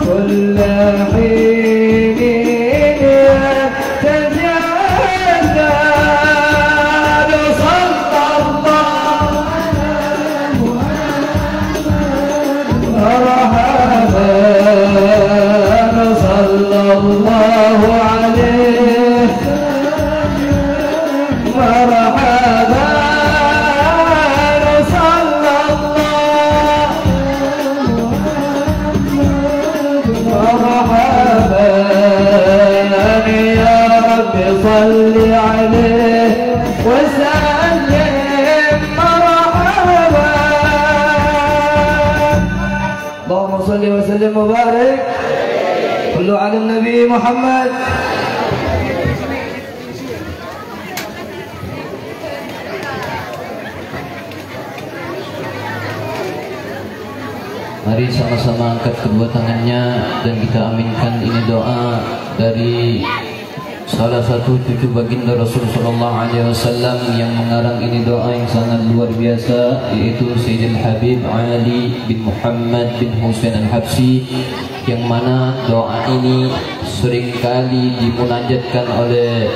كل حين يتجدد صلى الله مرحبا صلى الله عليه مرحبا صلى الله مرحبا يا رب صل عليه وسلم مرحبا اللهم صل وسلم وبارك صلوا على النبي محمد. Mari sama-sama angkat kedua tangannya dan kita aminkan ini doa dari salah satu cucu baginda Rasulullah SAW yang mengarang ini doa yang sangat luar biasa, yaitu Sayyidil Habib Ali bin Muhammad bin Husain Al-Habsyi, yang mana doa ini seringkali dimunajatkan oleh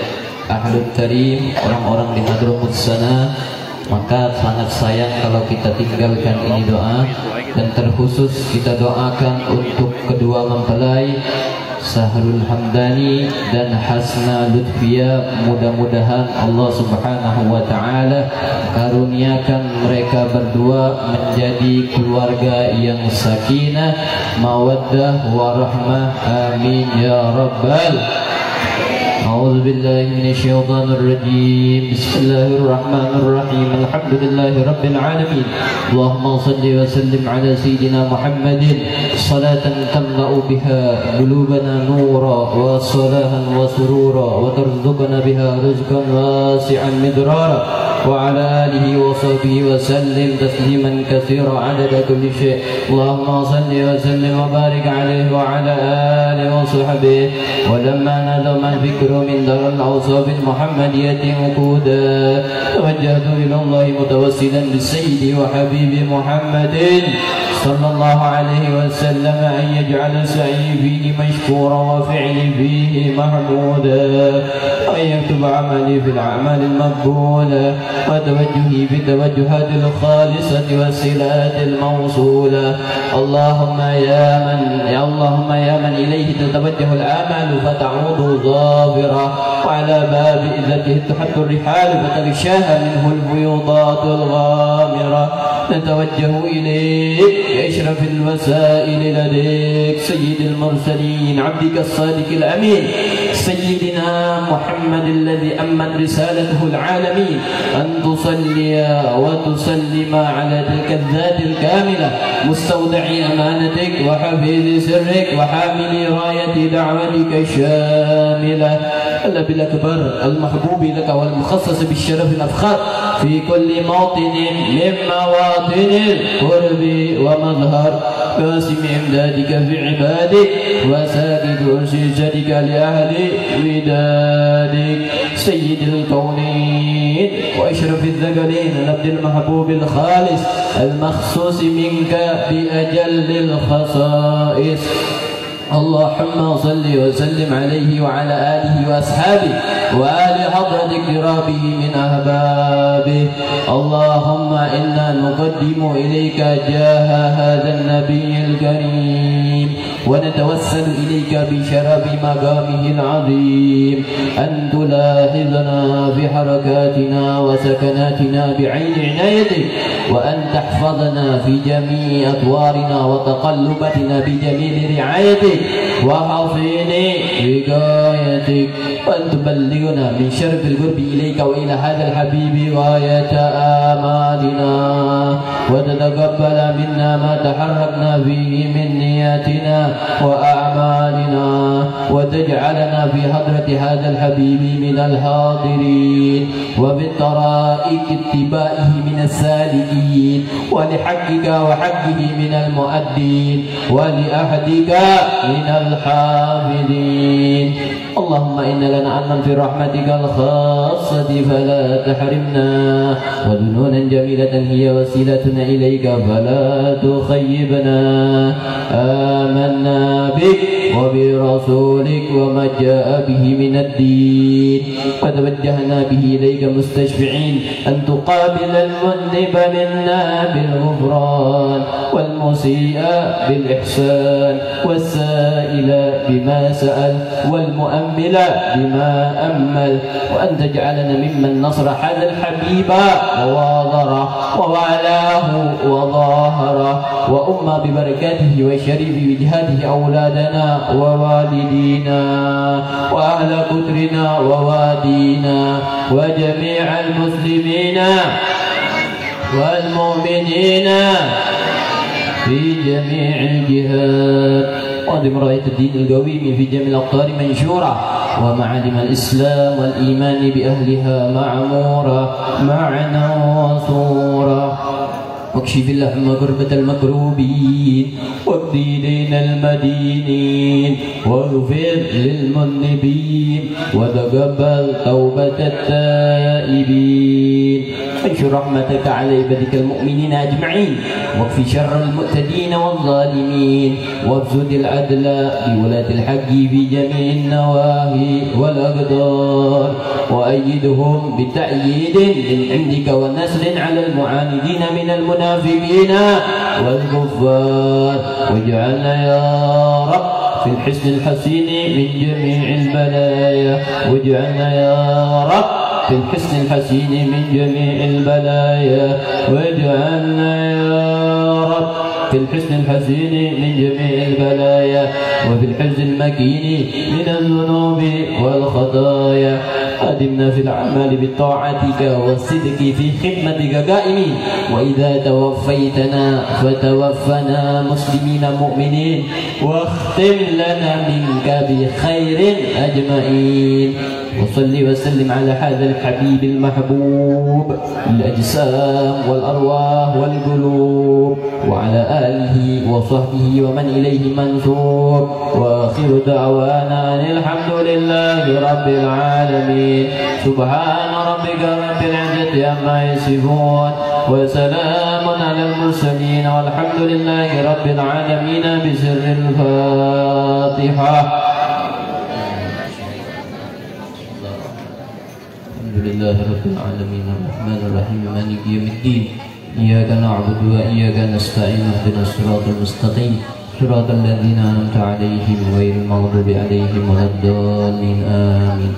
Ahlul Karim, orang-orang di Hadramut sana. Maka sangat sayang kalau kita tinggalkan ini doa, dan terkhusus kita doakan untuk kedua mempelai Sahrul Hamdani dan Hasna Lutfia. Mudah-mudahan Allah Subhanahu wa Ta'ala karuniakan mereka berdua menjadi keluarga yang sakinah, mawaddah, warahmah. Amin ya rabbal. أعوذ بالله من الشيطان الرجيم. بسم الله الرحمن الرحيم. الحمد لله رب العالمين. اللهم صل وسلم على سيدنا محمد صلاة تملأ بها قلوبنا نورا وصلاحا وسرورا وترزقنا بها رزقا واسعا مدرارا وعلى آله وصحبه وسلم تسليما كثيرا عدد كل شيء. اللهم صل وسلم وبارك عليه وعلى آله وصحبه. ولما نادى ما الفكر من دار الأوصاف المحمدية وقودا توجهت إلى الله متوسلا بالسيد وحبيب محمد صلى الله عليه وسلم أن يجعل سعي فيه مشكورا وفعلي فيه محمودا، وأن يكتب عملي في الأعمال المقبولة وتوجهي في التوجهات الخالصة والصلات الموصولة. اللهم يا من إليه تتوجه الآمال فتعود ظافرة، وعلى باب عزته تحط الرحال فتغشاها منه الفيوضات الغامرة. نتوجه إليك بأشرف الوسائل لديك سيد المرسلين عبدك الصادق الأمين سيدنا محمد الذي أمن رسالته العالمين، أن تصلي وتسلم على تلك الذات الكاملة مستودع أمانتك وحفيظ سرك وحامل راية دعوتك الشاملة الأب الأكبر المحبوب لك والمخصص بالشرف الأفخار في كل موطن من مواطن القرب ومظهر قاسم إمدادك في عبادك وساكت أرشيشتك لأهل ودادك سيد الكونين وأشرف الذكرين العبد المحبوب الخالص المخصوص منك بأجل الخصائص. اللهم صل وسلم عليه وعلى آله وأصحابه وآل حضرة اقترابه من أحبابه. اللهم إنا نقدم إليك جاه هذا النبي الكريم ونتوسل إليك بشرف مقامه العظيم أن تلاحظنا في حركاتنا وسكناتنا بعين عنايتك، وأن تحفظنا في جميع أطوارنا وتقلباتنا بجميل رعايتك وحفظنا بغايتك، وأن تبلغنا من شرف القرب إليك وإلى هذا الحبيب غاية آمالنا، وتتقبل منا ما تحركنا فيه من نياتنا وأعمالنا، وتجعلنا في حضرة هذا الحبيب من الحاضرين وبالطرائق اتباعه من السالكين، ولحقك وحقه من المؤدين، ولأحدك من الحافظين. اللهم إن لنا عنا في رحمتك الخاصة فلا تحرمنا، وذنونا جميلة هي وسيلتنا إليك فلا تخيبنا. آمنا بك به من الدين وتوجهنا به إليك مستشفعين أن تقابل المذنب منا بالغفران والمسيء بالإحسان والسائل بما سأل والمؤمل بما أمل، وأن تجعلنا ممن نصر هذا الحبيب وواظره ووالاه وظاهره وأم ببركاته وشريف وجهاته أولادنا ووالدينا وأهل قدرنا ووادينا وجميع المسلمين والمؤمنين في جميع الجهات، وأدم راية الدين القويم في جميع الأقطار منشورة، ومعالم الإسلام والإيمان بأهلها معمورة معنا وصورة، واكشف اللهم كربة المكروبين واقضي دين المدينين واغفر للمذنبين وتقبل توبة التائبين، انشر رحمتك على عبادك المؤمنين أجمعين، واكف شر المعتدين والظالمين، وابسط العدل بولاة الحق في جميع النواهي والأقدار، وأيدهم بتأييد من عندك ونصر على المعاندين من المنافقين والكفار، واجعلنا يا رب في الحسن الحسين من جميع البلايا، واجعلنا يا رب في الحسن الحسين من جميع البلايا، واجعلنا يا رب في الحسن الحسين من جميع البلايا، وفي الحفظ المكين من الذنوب والخطايا، أدمنا في الأعمال بطاعتك والصدق في خدمتك قائمين، وإذا توفيتنا فتوفنا مسلمين مؤمنين، واختم لنا منك بخير أجمعين، وصل وسلم على هذا الحبيب المحبوب الأجسام والأرواح والقلوب، وعلى آله وصحبه ومن إليه منسوب، وآخر دعوانا أن الحمد لله رب العالمين، سبحان ربك رب العزة عما يصفون، وسلام على المرسلين، والحمد لله رب العالمين بسر الفاتحة. الحمد لله رب العالمين الرحمن الرحيم مالك يوم الدين، إياك نعبد وإياك نستعين، اهدنا الصراط المستقيم صراط الذين أنعمت عليهم غير المغضوب عليهم ولا الضالين آمين.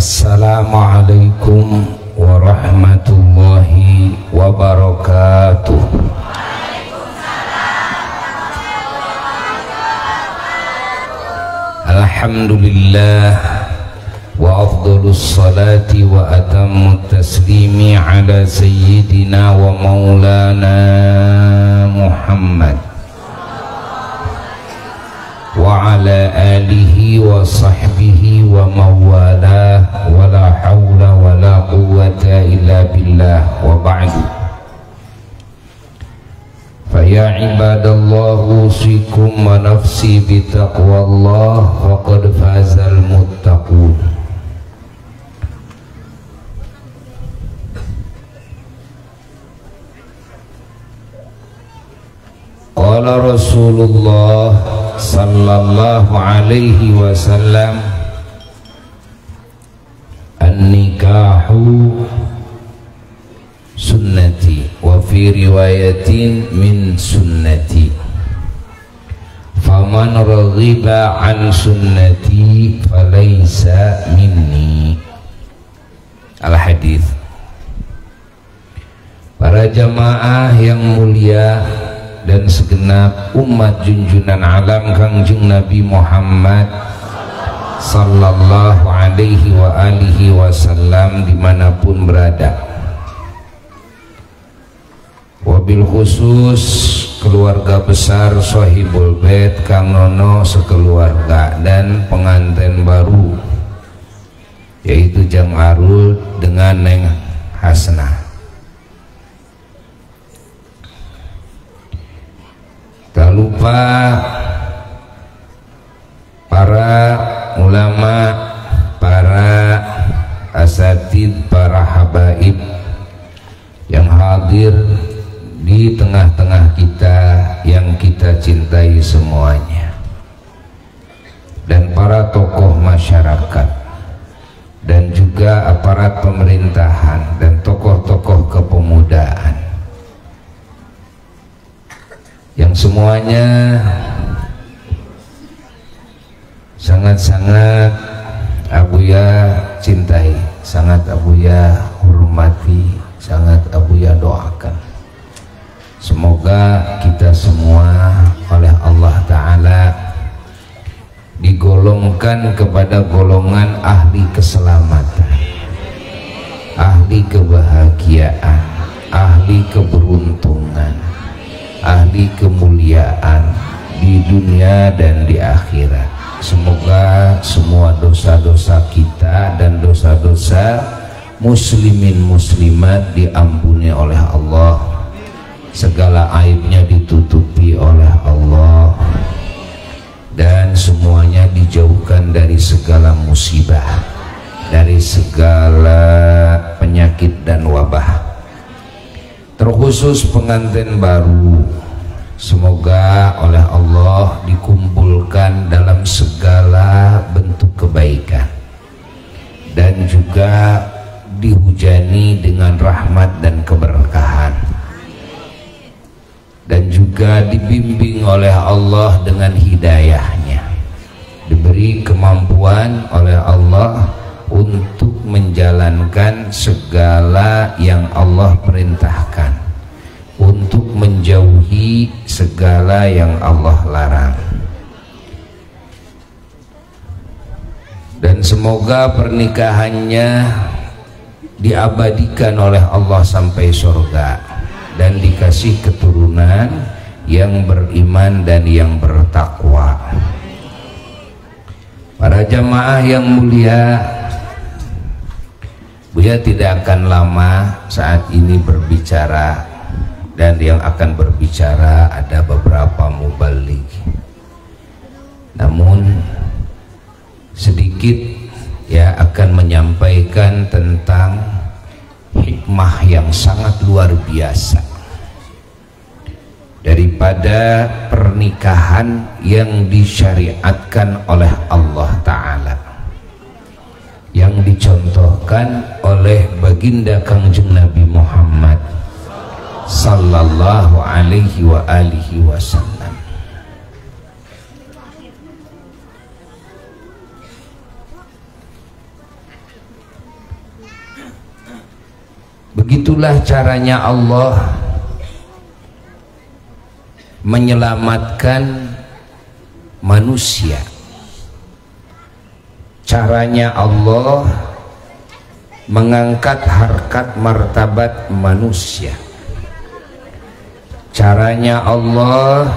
Assalamualaikum warahmatullahi wabarakatuh. Alhamdulillah wa afdhalus salati wa atammut taslimi ala sayyidina wa maulana Muhammad wa ala alihi wa sahbihi wa mawalah, wa la hawla wa la quwwata illa billah, wa ba'du. Fa ya ibadallah usikum wa nafsi bi taqwallah, faqad fazal muttaqun. Qala Rasulullah sallallahu alaihi wasallam, an-nikahu sunnati, wa fi riwayatin min sunnati, faman raghiba an sunnati falaysa minni. Al-hadits. Para jamaah yang mulia dan segenap umat junjunan alam Kangjeng Nabi Muhammad sallallahu alaihi wa alihi wasallam dimanapun berada, wabil khusus keluarga besar Sohibul Bait Kang Nono sekeluarga dan pengantin baru yaitu Jang Arul dengan Neng Hasnah. lupa para ulama, para asatid, para habaib yang hadir di tengah-tengah kita yang kita cintai semuanya, dan para tokoh masyarakat dan juga aparat pemerintahan dan tokoh-tokoh kepemudaan yang semuanya sangat-sangat Abuya cintai, sangat Abuya hormati, sangat Abuya doakan. Semoga kita semua oleh Allah Ta'ala digolongkan kepada golongan ahli keselamatan, ahli kebahagiaan, ahli keberuntungan, ahli kemuliaan di dunia dan di akhirat. Semoga semua dosa-dosa kita dan dosa-dosa muslimin muslimat diampuni oleh Allah, segala aibnya ditutupi oleh Allah, dan semuanya dijauhkan dari segala musibah, dari segala penyakit dan wabah. Terkhusus pengantin baru, semoga oleh Allah dikumpulkan dalam segala bentuk kebaikan dan juga dihujani dengan rahmat dan keberkahan, dan juga dibimbing oleh Allah dengan hidayahnya, diberi kemampuan oleh Allah untuk menjalankan segala yang Allah perintahkan, untuk menjauhi segala yang Allah larang. Dan semoga pernikahannya diabadikan oleh Allah sampai surga dan dikasih keturunan yang beriman dan yang bertakwa. Para jamaah yang mulia, Buya tidak akan lama saat ini berbicara, dan yang akan berbicara ada beberapa mubaligh. Namun sedikit ya akan menyampaikan tentang hikmah yang sangat luar biasa daripada pernikahan yang disyariatkan oleh Allah Ta'ala, yang dicontohkan oleh baginda Kangjeng Nabi Muhammad sallallahu alaihi wa alihi wasallam. Begitulah caranya Allah menyelamatkan manusia. Caranya Allah mengangkat harkat martabat manusia. Caranya Allah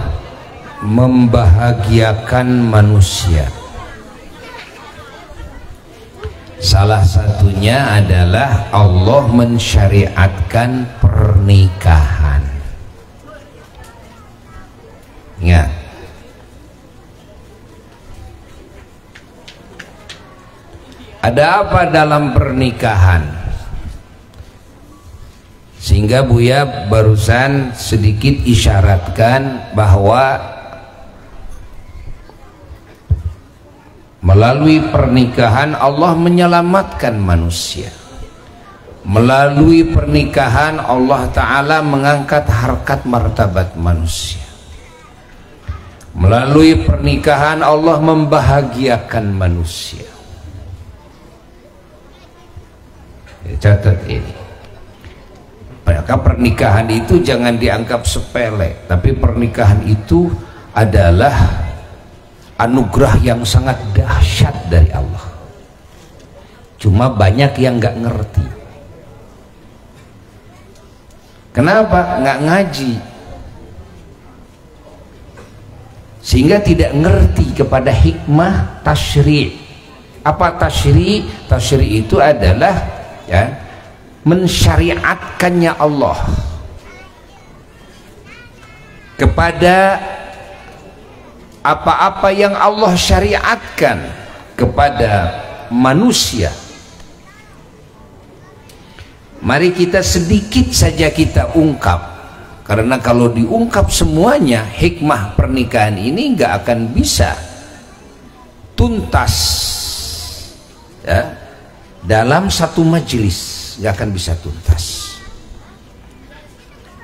membahagiakan manusia. Salah satunya adalah Allah mensyariatkan pernikahan. Ingat, ada apa dalam pernikahan? Sehingga Buya barusan sedikit isyaratkan bahwa melalui pernikahan Allah menyelamatkan manusia. Melalui pernikahan Allah Ta'ala mengangkat harkat martabat manusia. Melalui pernikahan Allah membahagiakan manusia. Catat ini. Maka pernikahan itu jangan dianggap sepele, tapi pernikahan itu adalah anugerah yang sangat dahsyat dari Allah. Cuma banyak yang nggak ngerti. Kenapa? Nggak ngaji, sehingga tidak ngerti kepada hikmah tasyri'. Apa tasyri'? Tasyri' itu adalah ya, mensyariatkannya Allah kepada apa-apa yang Allah syariatkan kepada manusia. Mari kita sedikit saja kita ungkap, karena kalau diungkap semuanya hikmah pernikahan ini nggak akan bisa tuntas ya, dalam satu majelis, nggak akan bisa tuntas.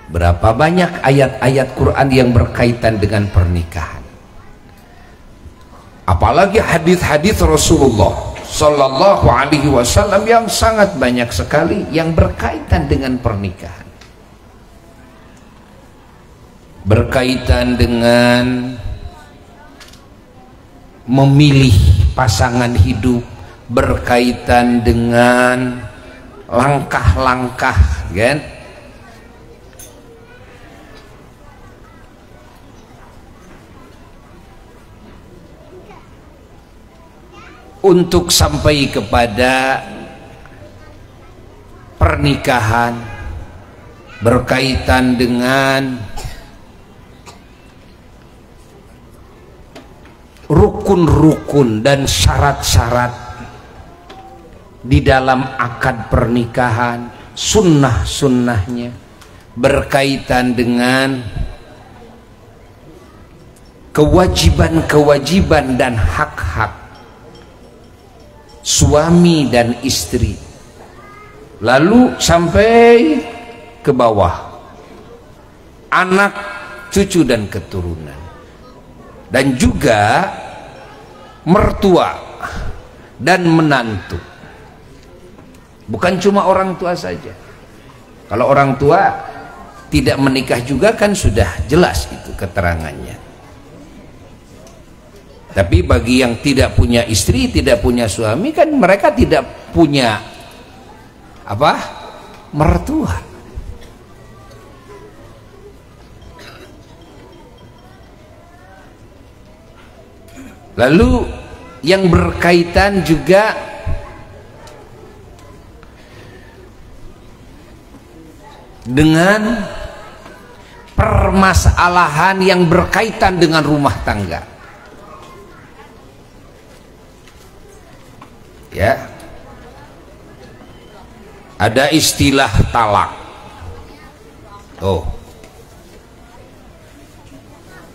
Berapa banyak ayat-ayat Quran yang berkaitan dengan pernikahan, apalagi hadis-hadis Rasulullah Sallallahu Alaihi Wasallam yang sangat banyak sekali yang berkaitan dengan pernikahan, berkaitan dengan memilih pasangan hidup, berkaitan dengan langkah-langkah, kan? Untuk sampai kepada pernikahan, berkaitan dengan rukun-rukun dan syarat-syarat di dalam akad pernikahan, sunnah-sunnahnya, berkaitan dengan kewajiban-kewajiban dan hak-hak suami dan istri, lalu sampai ke bawah anak, cucu dan keturunan, dan juga mertua dan menantu. Bukan cuma orang tua saja. Kalau orang tua tidak menikah juga kan sudah jelas itu keterangannya. Tapi bagi yang tidak punya istri, tidak punya suami, kan mereka tidak punya apa? Mertua. Lalu yang berkaitan juga dengan permasalahan yang berkaitan dengan rumah tangga. Ya, ada istilah talak.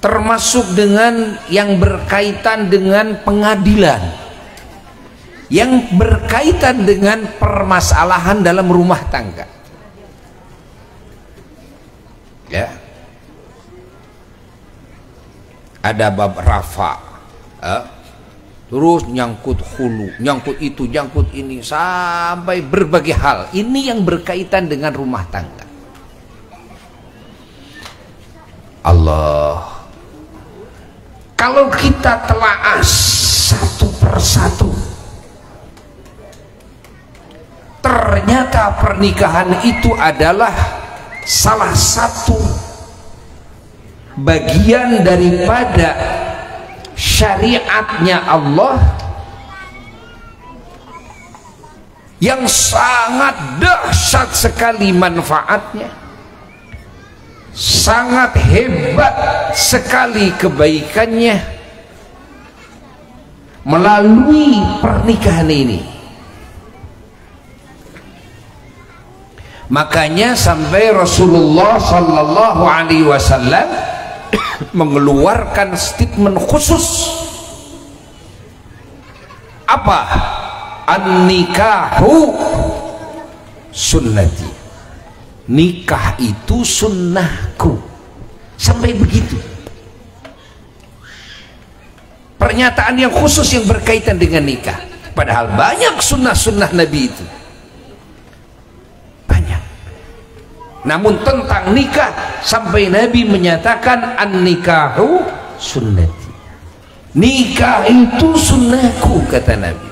Termasuk dengan yang berkaitan dengan pengadilan, yang berkaitan dengan permasalahan dalam rumah tangga. Ya, ada bab rafa, terus nyangkut hulu, nyangkut itu, nyangkut ini, sampai berbagai hal. Ini yang berkaitan dengan rumah tangga. Allah, kalau kita telaah satu persatu, ternyata pernikahan itu adalah salah satu bagian daripada syariatnya Allah yang sangat dahsyat sekali manfaatnya, sangat hebat sekali kebaikannya melalui pernikahan ini. Makanya sampai Rasulullah Sallallahu Alaihi Wasallam mengeluarkan statement khusus. Apa? An-nikahu sunnati. Nikah itu sunnahku. Sampai begitu. Pernyataan yang khusus yang berkaitan dengan nikah. Padahal banyak sunnah-sunnah Nabi itu. Namun tentang nikah sampai Nabi menyatakan an-nikahu sunnati. Nikah itu sunnahku, kata Nabi.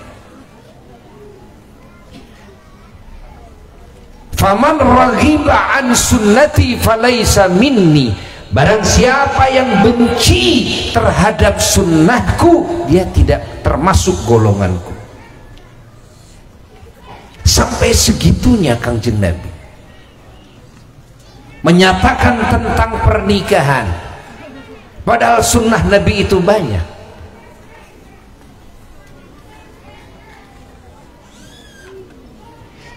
Faman raghiba an sunnati falaysa minni. Barang siapa yang benci terhadap sunnahku, dia tidak termasuk golonganku. Sampai segitunya Kangjeng Nabi menyatakan tentang pernikahan Padahal sunnah Nabi itu banyak.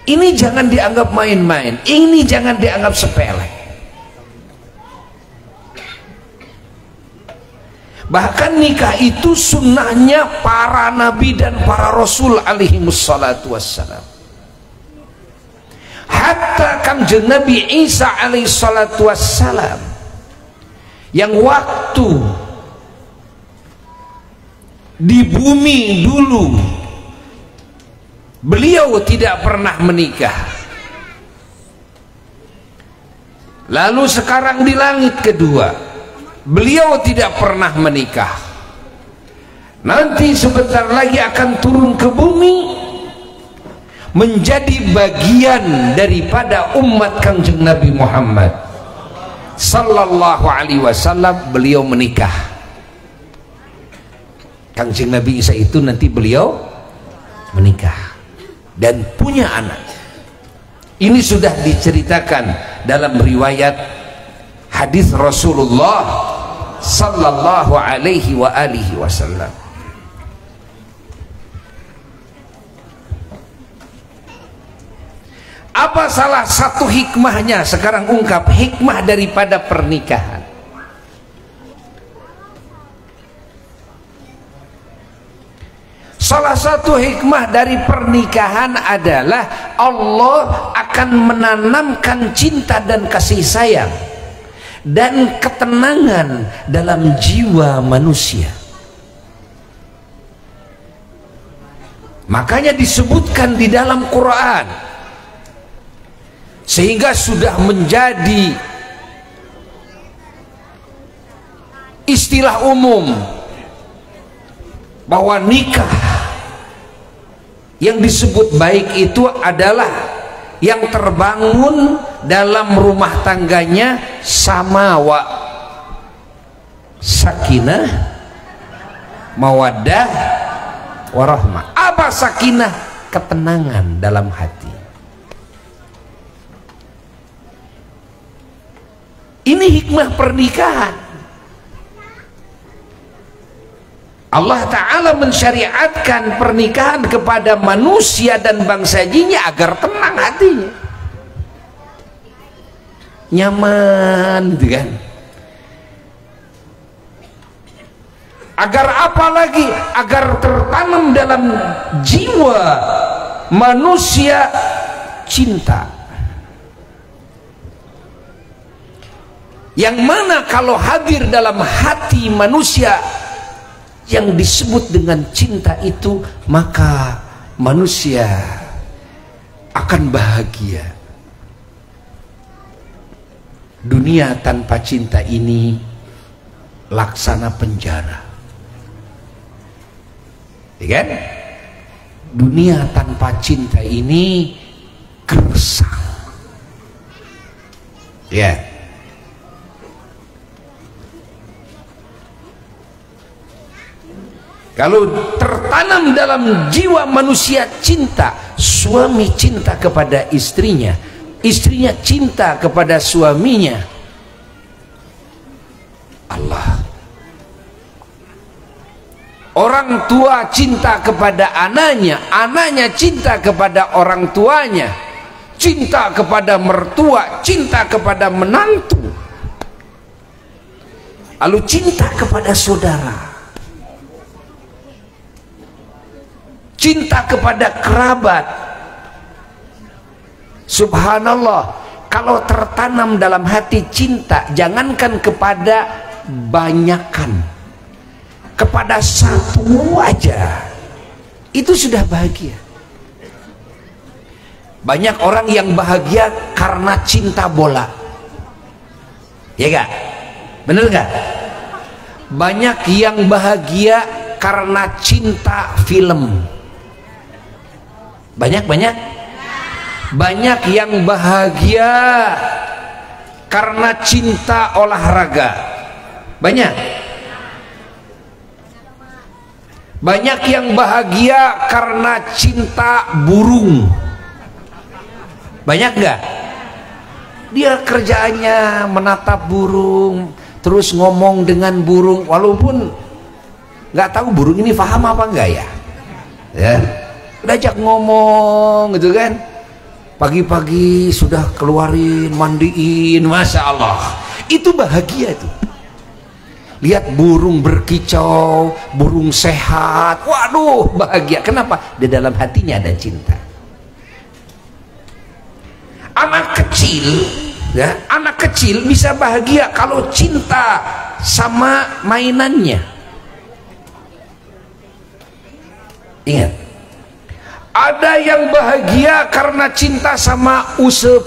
Ini jangan dianggap main-main, ini jangan dianggap sepele. Bahkan nikah itu sunnahnya para nabi dan para rasul alaihimussalatu wassalam. Hatta Kangjeng Nabi Isa alaihissalatu wassalam, yang waktu di bumi dulu beliau tidak pernah menikah, lalu sekarang di langit kedua beliau tidak pernah menikah, nanti sebentar lagi akan turun ke bumi menjadi bagian daripada umat Kangjeng Nabi Muhammad sallallahu alaihi wasallam. Beliau menikah, Kangjeng Nabi Isa itu nanti beliau menikah dan punya anak. Ini sudah diceritakan dalam riwayat hadis Rasulullah sallallahu alaihi wa alihi wasallam. Apa salah satu hikmahnya? Sekarang ungkap hikmah daripada pernikahan. Salah satu hikmah dari pernikahan adalah Allah akan menanamkan cinta dan kasih sayang dan ketenangan dalam jiwa manusia. Makanya disebutkan di dalam Quran, sehingga sudah menjadi istilah umum bahwa nikah yang disebut baik itu adalah yang terbangun dalam rumah tangganya sama sakinah, mawaddah, warahmah. Apa sakinah? Ketenangan dalam hati. Ini hikmah pernikahan. Allah Ta'ala mensyariatkan pernikahan kepada manusia dan bangsa jinnya agar tenang hatinya, nyaman gitu kan. Agar apa lagi? Agar tertanam dalam jiwa manusia cinta, yang mana kalau hadir dalam hati manusia yang disebut dengan cinta itu, maka manusia akan bahagia. Dunia tanpa cinta ini laksana penjara, ya kan? Dunia tanpa cinta ini gersang, ya. Kalau tertanam dalam jiwa manusia cinta, suami cinta kepada istrinya, istrinya cinta kepada suaminya, Allah. Orang tua cinta kepada anaknya, anaknya cinta kepada orang tuanya, cinta kepada mertua, cinta kepada menantu, lalu cinta kepada saudara, cinta kepada kerabat. Subhanallah, kalau tertanam dalam hati cinta, jangankan kepada banyakan, kepada satu aja itu sudah bahagia. Banyak orang yang bahagia karena cinta bola, ya gak? Bener gak? Banyak yang bahagia karena cinta film. Banyak yang bahagia karena cinta olahraga. Banyak yang bahagia karena cinta burung. Banyak nggak? Dia kerjaannya menatap burung, terus ngomong dengan burung, walaupun nggak tahu burung ini paham apa enggak ya, diajak ngomong gitu kan, pagi-pagi sudah keluarin, mandiin, Masya Allah, itu bahagia tuh. Lihat burung berkicau, burung sehat, waduh bahagia. Kenapa? Di dalam hatinya ada cinta. Anak kecil, ya, anak kecil bisa bahagia kalau cinta sama mainannya. Ingat, ada yang bahagia karena cinta sama usep.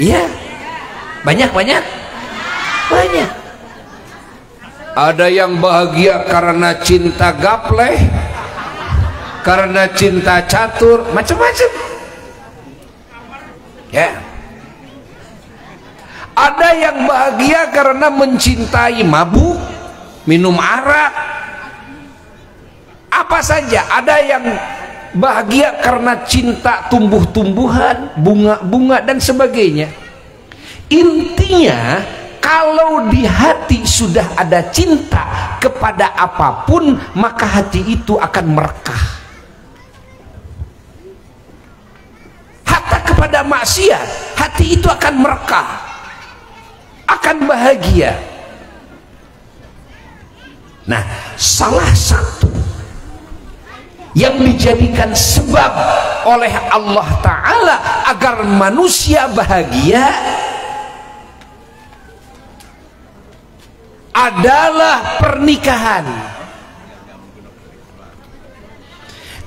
Iya, banyak. Ada yang bahagia karena cinta gapleh, karena cinta catur, macam-macam. Ya. Ada yang bahagia karena mencintai mabuk, minum arak, apa saja. Ada yang bahagia karena cinta tumbuh-tumbuhan, bunga-bunga dan sebagainya. Intinya, kalau di hati sudah ada cinta kepada apapun, maka hati itu akan merekah. Hatta kepada maksiat, hati itu akan merekah, akan bahagia. Nah, salah satu yang dijadikan sebab oleh Allah Ta'ala agar manusia bahagia adalah pernikahan.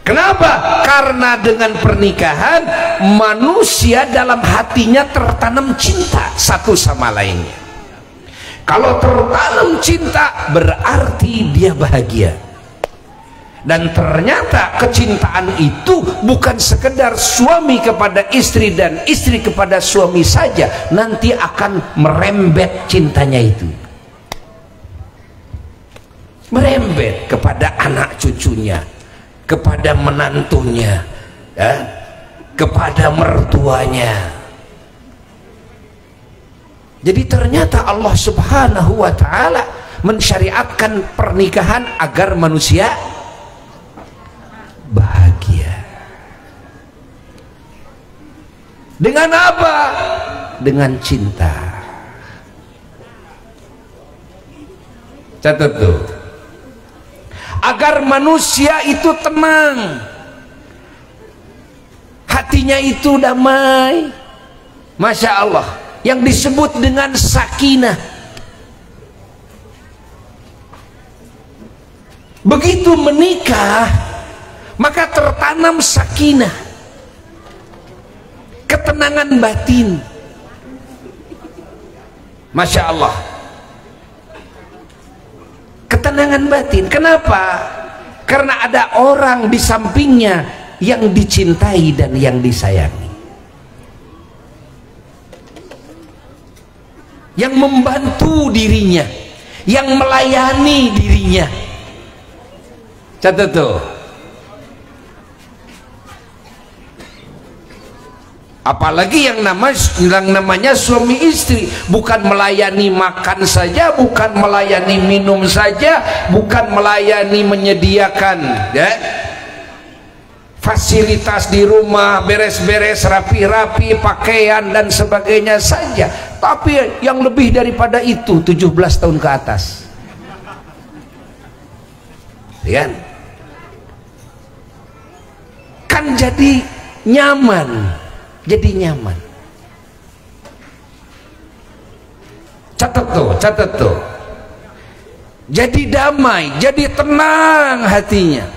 Kenapa? Karena dengan pernikahan manusia dalam hatinya tertanam cinta satu sama lainnya. Kalau tertanam cinta berarti dia bahagia. Dan ternyata kecintaan itu bukan sekedar suami kepada istri dan istri kepada suami saja, nanti akan merembet cintanya itu, merembet kepada anak cucunya, kepada menantunya, ya, kepada mertuanya. Jadi ternyata Allah Subhanahu wa Ta'ala mensyariatkan pernikahan agar manusia bahagia. Dengan apa? Dengan cinta. Catat tuh. Agar manusia itu tenang, hatinya itu damai, Masya Allah, yang disebut dengan sakinah. Begitu menikah, maka tertanam sakinah, ketenangan batin, Masya Allah, ketenangan batin. Kenapa? Karena ada orang di sampingnya yang dicintai dan yang disayangi, yang membantu dirinya, yang melayani dirinya. Catat tuh. Apalagi yang namanya suami istri, bukan melayani makan saja, bukan melayani minum saja, bukan melayani menyediakan, ya, fasilitas di rumah, beres-beres, rapi-rapi, pakaian dan sebagainya saja, tapi yang lebih daripada itu 17 tahun ke atas, ya kan, jadi nyaman. Catat tuh. Jadi damai, jadi tenang hatinya,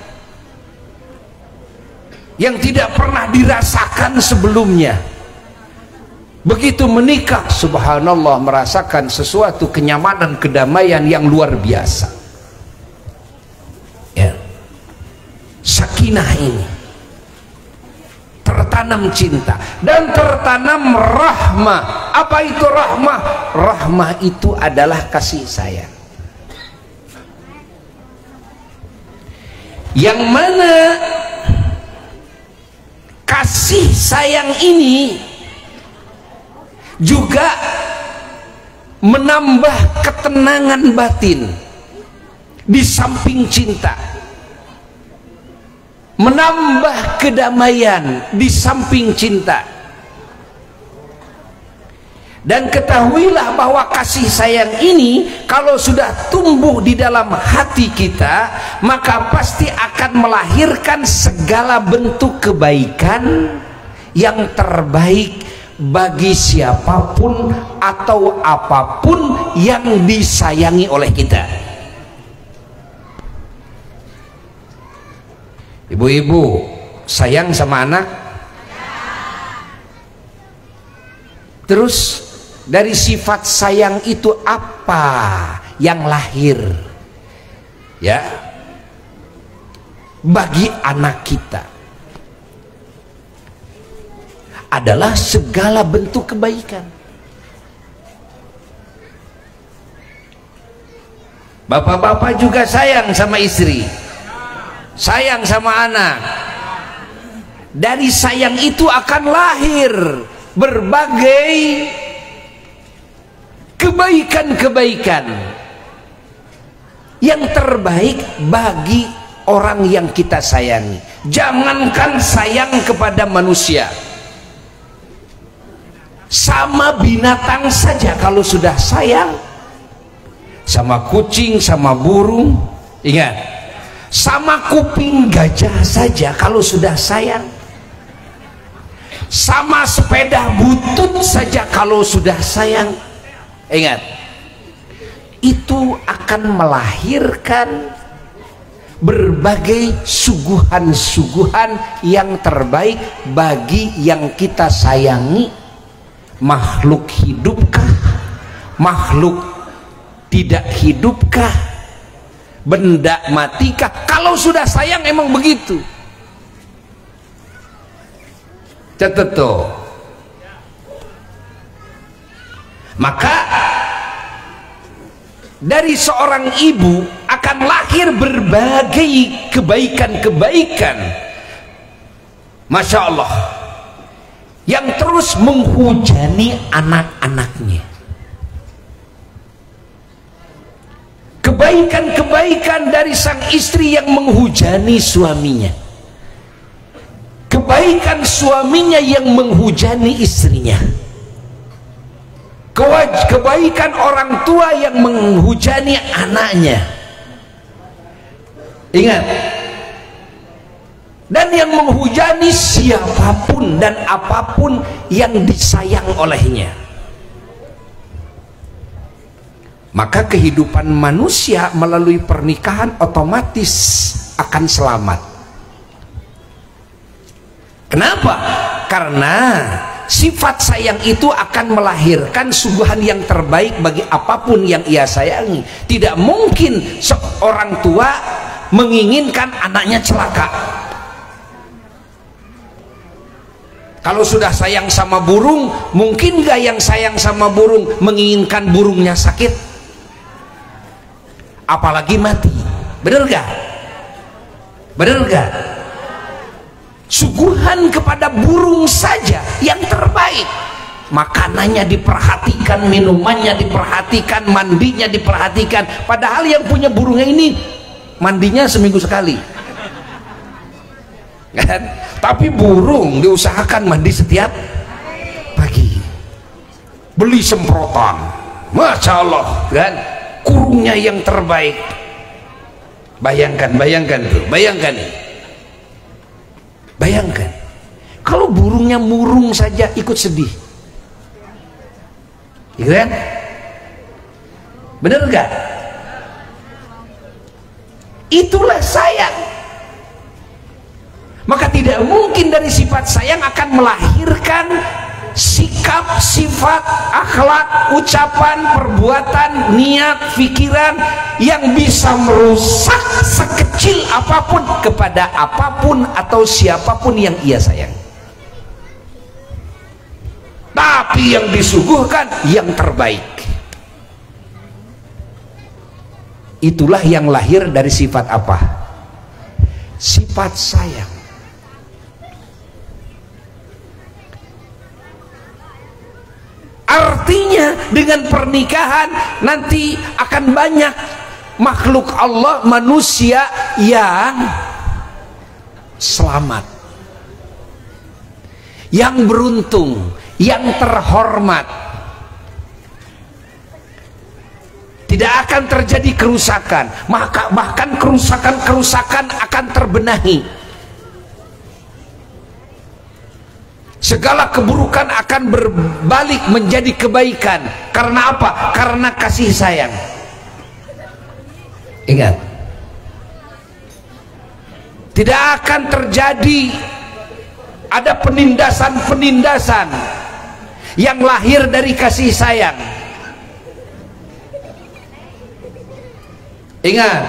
yang tidak pernah dirasakan sebelumnya. Begitu menikah, subhanallah, merasakan sesuatu kenyamanan, kedamaian yang luar biasa, ya. Sakinah ini tertanam cinta dan tertanam rahmah. Apa itu rahmah? Rahmah itu adalah kasih sayang, yang mana kasih sayang ini juga menambah ketenangan batin di samping cinta, menambah kedamaian di samping cinta. Dan ketahuilah bahwa kasih sayang ini kalau sudah tumbuh di dalam hati kita, maka pasti akan melahirkan segala bentuk kebaikan yang terbaik bagi siapapun atau apapun yang disayangi oleh kita. Ibu-ibu sayang sama anak? Terus dari sifat sayang itu apa yang lahir ya bagi anak kita? Adalah segala bentuk kebaikan. Bapak-bapak juga sayang sama istri, sayang sama anak. Dari sayang itu akan lahir berbagai kebaikan-kebaikan yang terbaik bagi orang yang kita sayangi. Jangankan sayang kepada manusia, sama binatang saja kalau sudah sayang, sama kucing, sama burung, ingat, sama kuping gajah saja kalau sudah sayang, sama sepeda butut saja kalau sudah sayang, ingat, itu akan melahirkan berbagai suguhan-suguhan yang terbaik bagi yang kita sayangi. Makhluk hidupkah, makhluk tidak hidupkah, benda matikah, kalau sudah sayang emang begitu. Catat tuh. Maka dari seorang ibu akan lahir berbagai kebaikan-kebaikan, Masya Allah, yang terus menghujani anak-anaknya. Kebaikan-kebaikan dari sang istri yang menghujani suaminya, kebaikan suaminya yang menghujani istrinya, kebaikan orang tua yang menghujani anaknya. Ingat, dan yang menghujani siapapun dan apapun yang disayang olehnya. Maka kehidupan manusia melalui pernikahan otomatis akan selamat. Kenapa? Karena sifat sayang itu akan melahirkan suguhan yang terbaik bagi apapun yang ia sayangi. Tidak mungkin seorang tua menginginkan anaknya celaka. Kalau sudah sayang sama burung, mungkin gak yang sayang sama burung menginginkan burungnya sakit? Apalagi mati. Bener gak? Bener gak? Suguhan kepada burung saja yang terbaik, makanannya diperhatikan, minumannya diperhatikan, mandinya diperhatikan. Padahal yang punya burungnya ini mandinya seminggu sekali kan? Tapi burung diusahakan mandi setiap pagi, beli semprotan, Masya Allah kan, kurungnya yang terbaik. Bayangkan tuh, bayangkan kalau burungnya murung saja ikut sedih, iya kan? Bener gak? Itulah sayang. Maka tidak mungkin dari sifat sayang akan melahirkan sikap, sifat, akhlak, ucapan, perbuatan, niat, pikiran yang bisa merusak sekecil apapun kepada apapun atau siapapun yang ia sayang. Tapi yang disuguhkan yang terbaik. Itulah yang lahir dari sifat apa? Sifat sayang. artinya dengan pernikahan nanti akan banyak makhluk Allah, manusia yang selamat, yang beruntung, yang terhormat. Tidak akan terjadi kerusakan, maka bahkan kerusakan-kerusakan akan terbenahi. Segala keburukan akan berbalik menjadi kebaikan. Karena apa? Karena kasih sayang. Ingat, tidak akan terjadi ada penindasan-penindasan yang lahir dari kasih sayang. Ingat,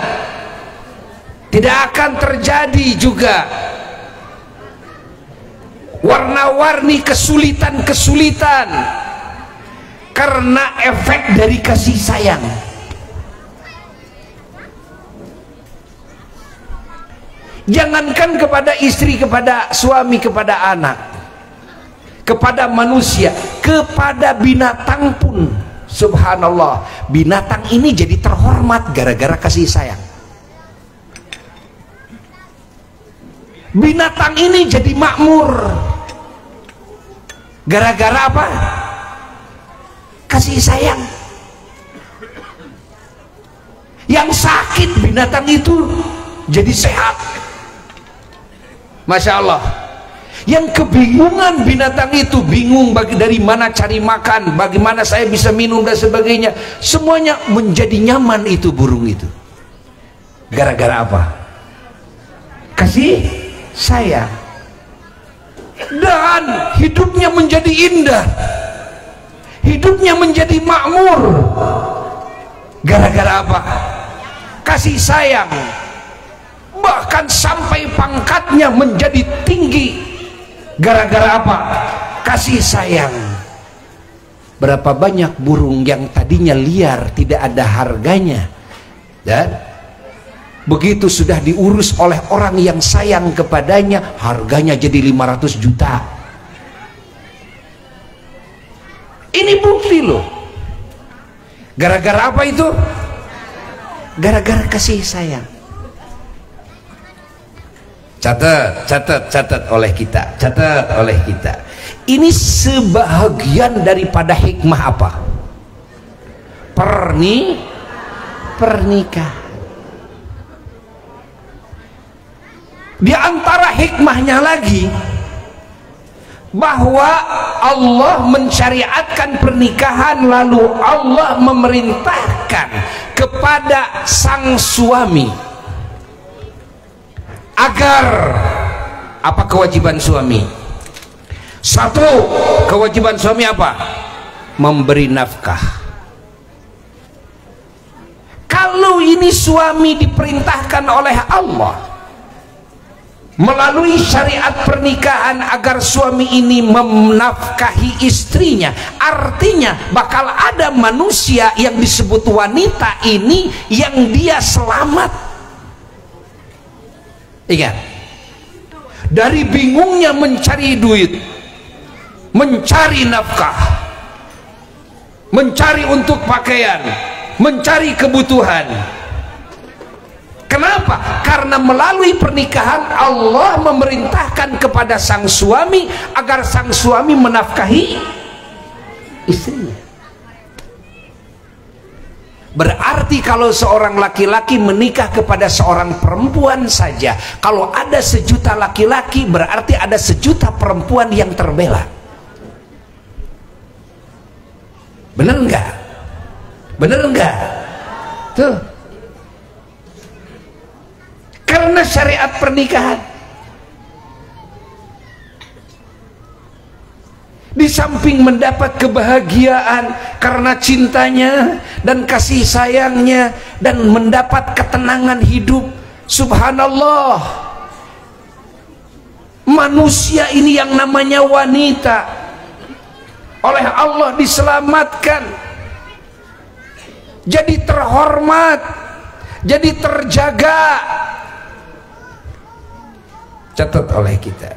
tidak akan terjadi juga warna-warni kesulitan-kesulitan karena efek dari kasih sayang. Jangankan kepada istri, kepada suami, kepada anak, kepada manusia, kepada binatang pun, subhanallah, binatang ini jadi terhormat gara-gara kasih sayang. Binatang ini jadi makmur gara-gara apa? Kasih sayang. Yang sakit binatang itu jadi sehat. Masya Allah. Yang kebingungan binatang itu, bingung dari mana cari makan, bagaimana saya bisa minum dan sebagainya, semuanya menjadi nyaman itu burung itu. Gara-gara apa? Kasih sayang. Dan hidupnya menjadi indah, hidupnya menjadi makmur. Gara-gara apa? Kasih sayang. Bahkan sampai pangkatnya menjadi tinggi gara-gara apa? Kasih sayang. Berapa banyak burung yang tadinya liar, tidak ada harganya, dan begitu sudah diurus oleh orang yang sayang kepadanya, harganya jadi 500 juta. Ini bukti loh. Gara-gara apa itu? Gara-gara kasih sayang. Catat oleh kita, catat oleh kita. Ini sebahagian daripada hikmah apa? Pernikahan. Di antara hikmahnya lagi, bahwa Allah mensyariatkan pernikahan, lalu Allah memerintahkan kepada sang suami agar apa kewajiban suami? Satu, kewajiban suami apa? Memberi nafkah. Kalau ini suami diperintahkan oleh Allah melalui syariat pernikahan agar suami ini menafkahi istrinya, artinya bakal ada manusia yang disebut wanita ini yang dia selamat. Ingat, dari bingungnya mencari duit, mencari nafkah, mencari untuk pakaian, mencari kebutuhan. Kenapa? Karena melalui pernikahan Allah memerintahkan kepada sang suami agar sang suami menafkahi istrinya. Berarti kalau seorang laki-laki menikah kepada seorang perempuan saja, kalau ada 1 juta laki-laki, berarti ada 1 juta perempuan yang terbela. Bener enggak? Bener enggak? Tuh. Karena syariat pernikahan, di samping mendapat kebahagiaan karena cintanya dan kasih sayangnya, dan mendapat ketenangan hidup, subhanallah, manusia ini yang namanya wanita oleh Allah diselamatkan, jadi terhormat, jadi terjaga. Catat oleh kita.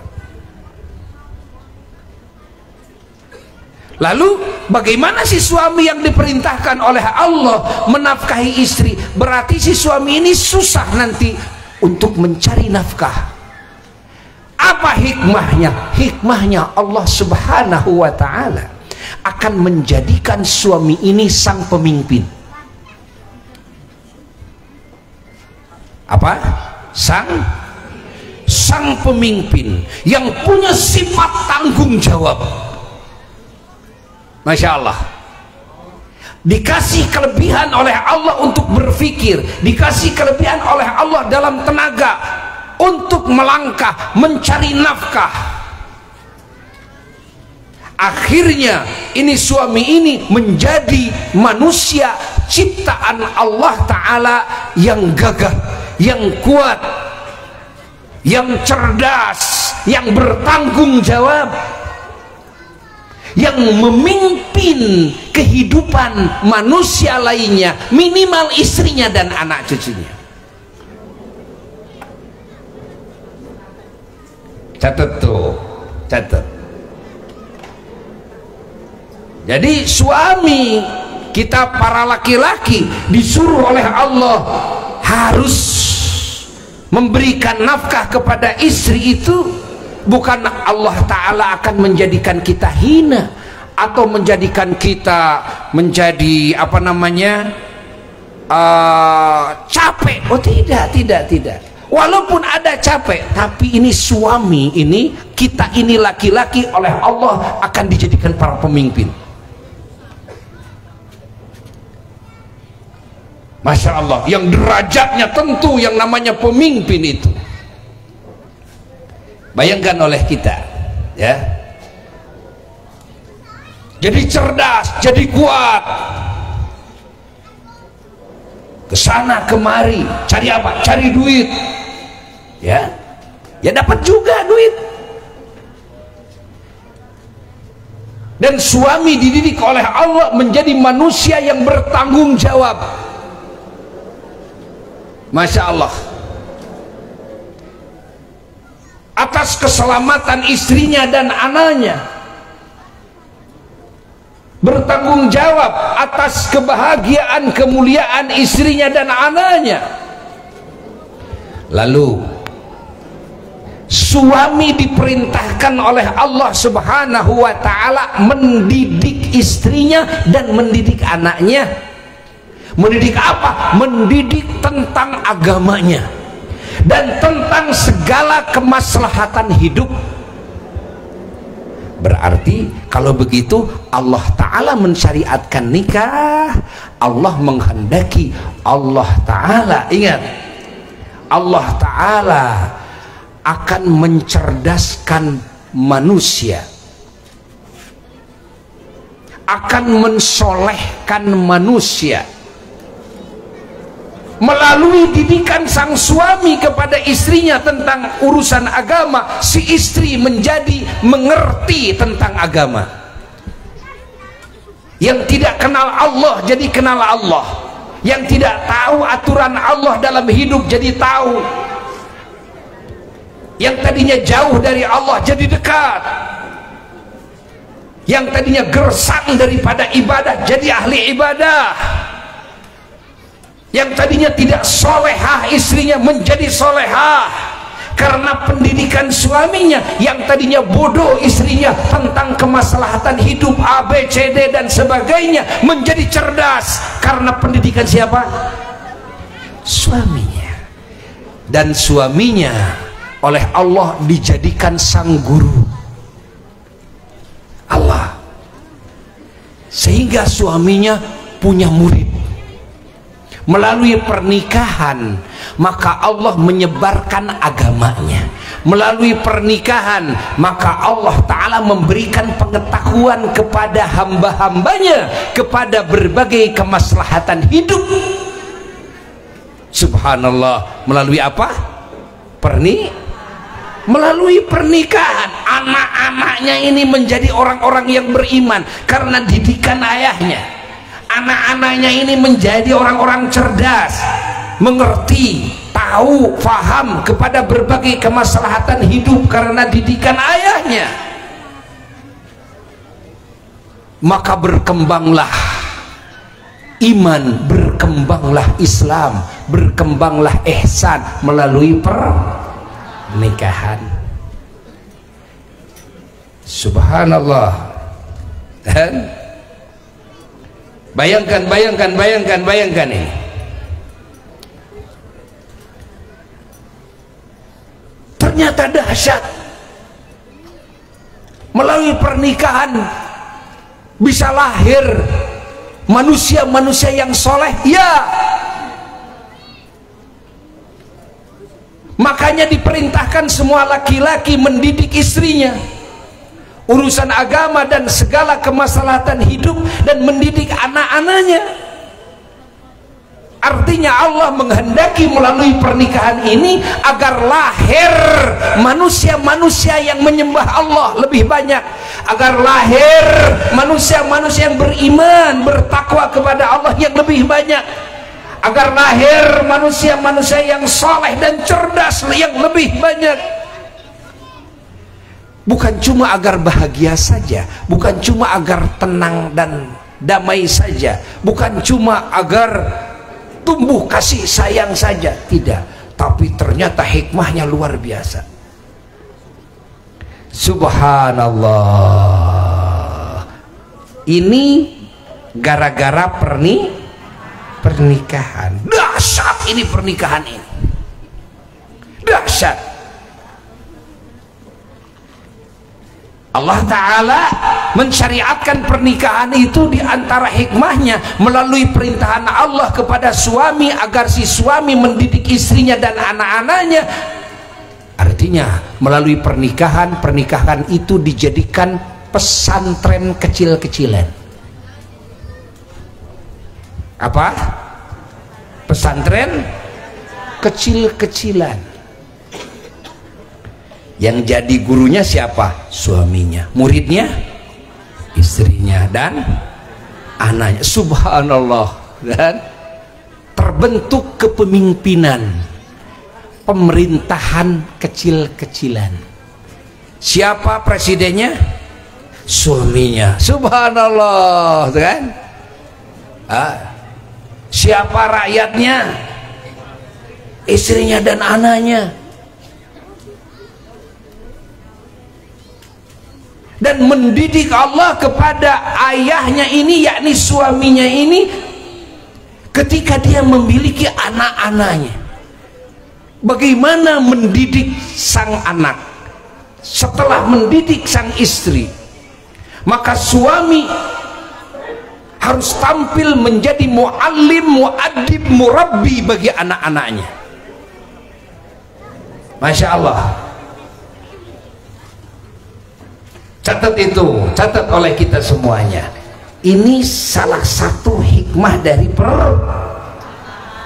Lalu bagaimana si suami yang diperintahkan oleh Allah menafkahi istri? Berarti si suami ini susah nanti untuk mencari nafkah. Apa hikmahnya? Hikmahnya Allah Subhanahu wa ta'ala akan menjadikan suami ini sang pemimpin. Apa? Sang pemimpin yang punya sifat tanggung jawab. Masya Allah, dikasih kelebihan oleh Allah untuk berpikir, dikasih kelebihan oleh Allah dalam tenaga untuk melangkah mencari nafkah. Akhirnya ini suami ini menjadi manusia ciptaan Allah Ta'ala yang gagah, yang kuat, yang cerdas, yang bertanggung jawab, yang memimpin kehidupan manusia lainnya, minimal istrinya dan anak cucunya. Catat tuh, catat. Jadi suami kita para laki-laki disuruh oleh Allah harus memberikan nafkah kepada istri. Itu bukan Allah Ta'ala akan menjadikan kita hina atau menjadikan kita menjadi apa namanya capek. Oh tidak. Walaupun ada capek, tapi ini suami ini, kita ini laki-laki oleh Allah akan dijadikan para pemimpin. Masya Allah, yang derajatnya tentu yang namanya pemimpin itu. Bayangkan oleh kita, ya. Jadi cerdas, jadi kuat. Kesana kemari, cari apa? Cari duit. Ya, ya dapat juga duit. Dan suami dididik oleh Allah menjadi manusia yang bertanggung jawab. Masya Allah, atas keselamatan istrinya dan anaknya, bertanggung jawab atas kebahagiaan kemuliaan istrinya dan anaknya. Lalu suami diperintahkan oleh Allah Subhanahu wa ta'ala mendidik istrinya dan mendidik anaknya. Mendidik apa? Mendidik tentang agamanya dan tentang segala kemaslahatan hidup. Berarti kalau begitu Allah Ta'ala mensyariatkan nikah, Allah menghendaki, Allah Ta'ala, ingat, Allah Ta'ala akan mencerdaskan manusia, akan mensolehkan manusia melalui didikan sang suami kepada istrinya tentang urusan agama. Si istri menjadi mengerti tentang agama. Yang tidak kenal Allah jadi kenal Allah. Yang tidak tahu aturan Allah dalam hidup jadi tahu. Yang tadinya jauh dari Allah jadi dekat. Yang tadinya gersang daripada ibadah jadi ahli ibadah. Yang tadinya tidak solehah istrinya menjadi solehah karena pendidikan suaminya. Yang tadinya bodoh istrinya tentang kemaslahatan hidup A, B, C, D dan sebagainya menjadi cerdas karena pendidikan siapa? Suaminya. Dan suaminya oleh Allah dijadikan sang guru Allah, sehingga suaminya punya murid. Melalui pernikahan maka Allah menyebarkan agamanya. Melalui pernikahan maka Allah Ta'ala memberikan pengetahuan kepada hamba-hambanya kepada berbagai kemaslahatan hidup. Subhanallah. Melalui apa? Melalui pernikahan anak-anaknya ini menjadi orang-orang yang beriman karena didikan ayahnya. Anak-anaknya ini menjadi orang-orang cerdas, mengerti, tahu, faham kepada berbagai kemaslahatan hidup karena didikan ayahnya. maka berkembanglah iman, berkembanglah Islam, berkembanglah ihsan melalui pernikahan. Subhanallah. Dan bayangkan ini. Ternyata dahsyat. Melalui pernikahan bisa lahir manusia-manusia yang soleh. Ya, makanya diperintahkan semua laki-laki mendidik istrinya, urusan agama dan segala kemaslahatan hidup, dan mendidik anak-anaknya. Artinya Allah menghendaki melalui pernikahan ini agar lahir manusia-manusia yang menyembah Allah lebih banyak, agar lahir manusia-manusia yang beriman, bertakwa kepada Allah yang lebih banyak, agar lahir manusia-manusia yang saleh dan cerdas yang lebih banyak. Bukan cuma agar bahagia saja, bukan cuma agar tenang dan damai saja, bukan cuma agar tumbuh kasih sayang saja, tidak, tapi ternyata hikmahnya luar biasa. Subhanallah. Ini gara-gara pernikahan. Dahsyat ini pernikahan ini, dahsyat. Allah Ta'ala mensyariatkan pernikahan itu diantara hikmahnya melalui perintahan Allah kepada suami agar si suami mendidik istrinya dan anak-anaknya. Artinya melalui pernikahan itu dijadikan pesantren kecil-kecilan. Apa? Pesantren kecil-kecilan. Yang jadi gurunya siapa? Suaminya. Muridnya istrinya dan anaknya. Subhanallah. Dan terbentuk kepemimpinan pemerintahan kecil-kecilan. Siapa presidennya? Suaminya. Subhanallah, kan? Siapa rakyatnya? Istrinya dan anaknya. Dan mendidik Allah kepada ayahnya ini, yakni suaminya ini, ketika dia memiliki anak-anaknya. Bagaimana mendidik sang anak setelah mendidik sang istri? Maka suami harus tampil menjadi muallim, muadib, murabbi bagi anak-anaknya. Masya Allah. Catat itu, catat oleh kita semuanya. Ini salah satu hikmah dari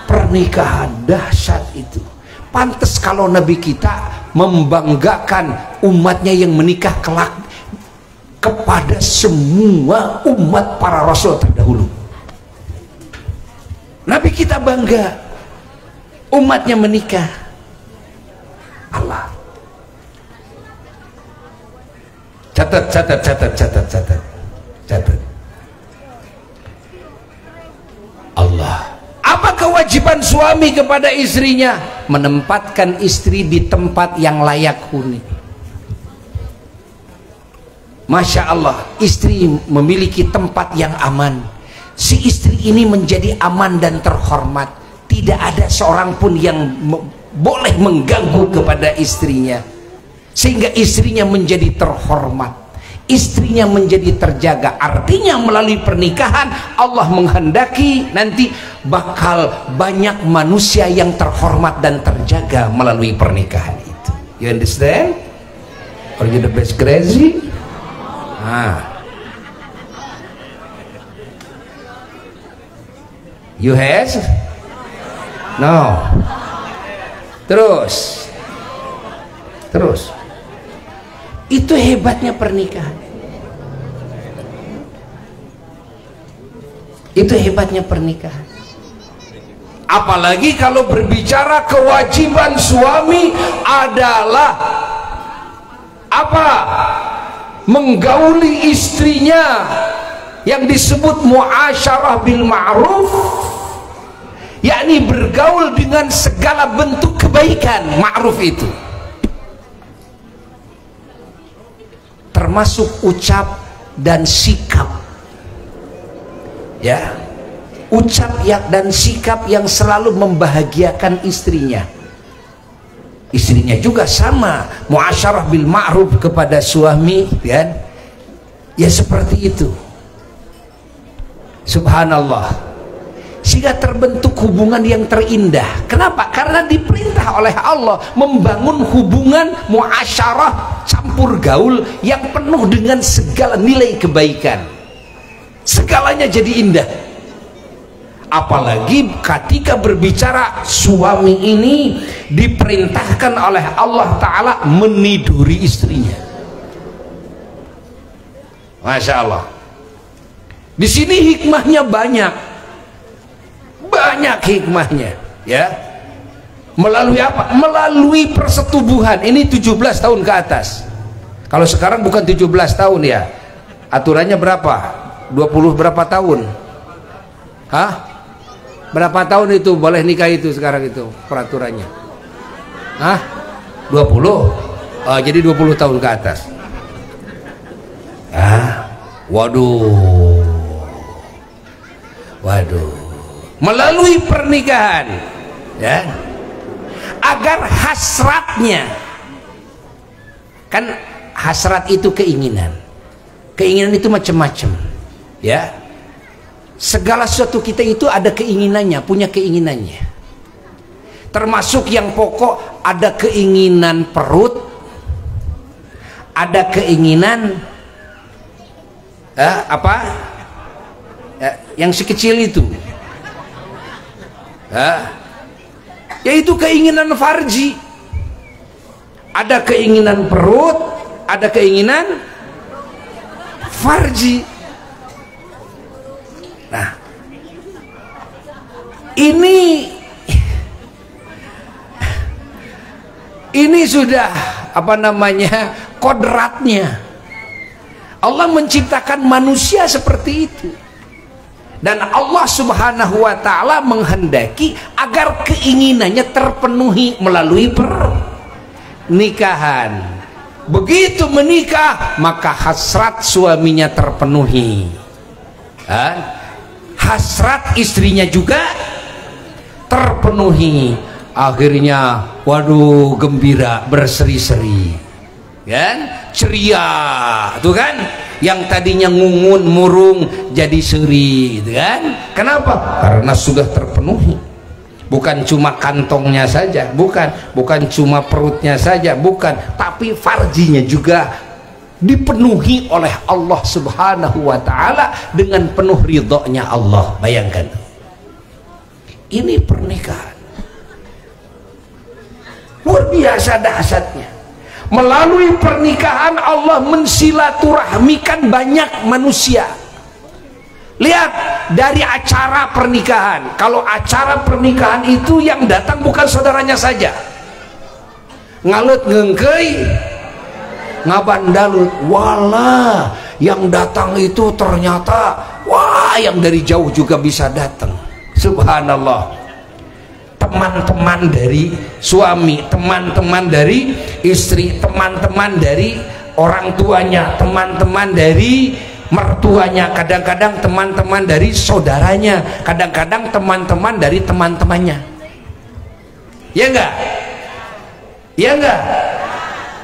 pernikahan. Dahsyat itu. Pantes kalau Nabi kita membanggakan umatnya yang menikah kelak kepada semua umat para rasul terdahulu. Nabi kita bangga umatnya menikah. Allah. Catat. Allah. Apa kewajiban suami kepada istrinya? Menempatkan istri di tempat yang layak huni. Masya Allah, istri memiliki tempat yang aman. Si istri ini menjadi aman dan terhormat. Tidak ada seorang pun yang boleh mengganggu kepada istrinya, sehingga istrinya menjadi terhormat, istrinya menjadi terjaga. Artinya melalui pernikahan Allah menghendaki nanti bakal banyak manusia yang terhormat dan terjaga melalui pernikahan itu. You understand? Are you the best crazy? You has? No. Terus. Itu hebatnya pernikahan. Itu hebatnya pernikahan. Apalagi kalau berbicara kewajiban suami adalah apa? Menggauli istrinya yang disebut muasyarah bil ma'ruf, yakni bergaul dengan segala bentuk kebaikan. Ma'ruf itu termasuk ucap dan sikap, ya, ucap dan sikap yang selalu membahagiakan istrinya. Istrinya juga sama, muasyarah bil ma'ruf kepada suami, kan? Ya seperti itu. Subhanallah. Sehingga terbentuk hubungan yang terindah. Kenapa? Karena diperintah oleh Allah membangun hubungan muasyarah, campur gaul yang penuh dengan segala nilai kebaikan. Segalanya jadi indah. Apalagi ketika berbicara suami ini diperintahkan oleh Allah Ta'ala meniduri istrinya. Masya Allah. Di sini hikmahnya banyak hikmahnya, ya. Melalui apa? Melalui persetubuhan. Ini 17 tahun ke atas. Kalau sekarang bukan 17 tahun ya. Aturannya berapa? 20 berapa tahun? Hah? Berapa tahun itu boleh nikah itu sekarang itu peraturannya? Hah? 20? Oh, jadi 20 tahun ke atas. Waduh. Melalui pernikahan, ya, agar hasratnya, kan hasrat itu keinginan itu macam-macam, ya. Segala sesuatu kita itu ada keinginannya, punya keinginannya. Termasuk yang pokok, ada keinginan perut, ada keinginan yang si kecil itu, yaitu keinginan farji. Ada keinginan perut, ada keinginan farji. Nah, ini sudah kodratnya. Allah menciptakan manusia seperti itu. Dan Allah Subhanahu wa Ta'ala menghendaki agar keinginannya terpenuhi melalui pernikahan. Begitu menikah, maka hasrat suaminya terpenuhi, hasrat istrinya juga terpenuhi. Akhirnya waduh, gembira, berseri-seri, kan, ceria, tuh kan. Yang tadinya ngungun murung jadi seri, gitu kan? Kenapa? Karena sudah terpenuhi. Bukan cuma kantongnya saja, bukan cuma perutnya saja, tapi farjinya juga dipenuhi oleh Allah Subhanahu wa Ta'ala dengan penuh ridhonya Allah. Bayangkan, ini pernikahan luar biasa dahsyatnya. Melalui pernikahan Allah mensilaturahmikan banyak manusia. Lihat dari acara pernikahan. Kalau acara pernikahan itu yang datang bukan saudaranya saja, ngalut ngengkei ngabandalut, wala yang datang itu ternyata yang dari jauh juga bisa datang. Subhanallah. Teman-teman dari suami, teman-teman dari istri, teman-teman dari orang tuanya, teman-teman dari mertuanya, kadang-kadang teman-teman dari saudaranya, kadang-kadang teman-teman dari teman-temannya. Ya enggak? Ya enggak?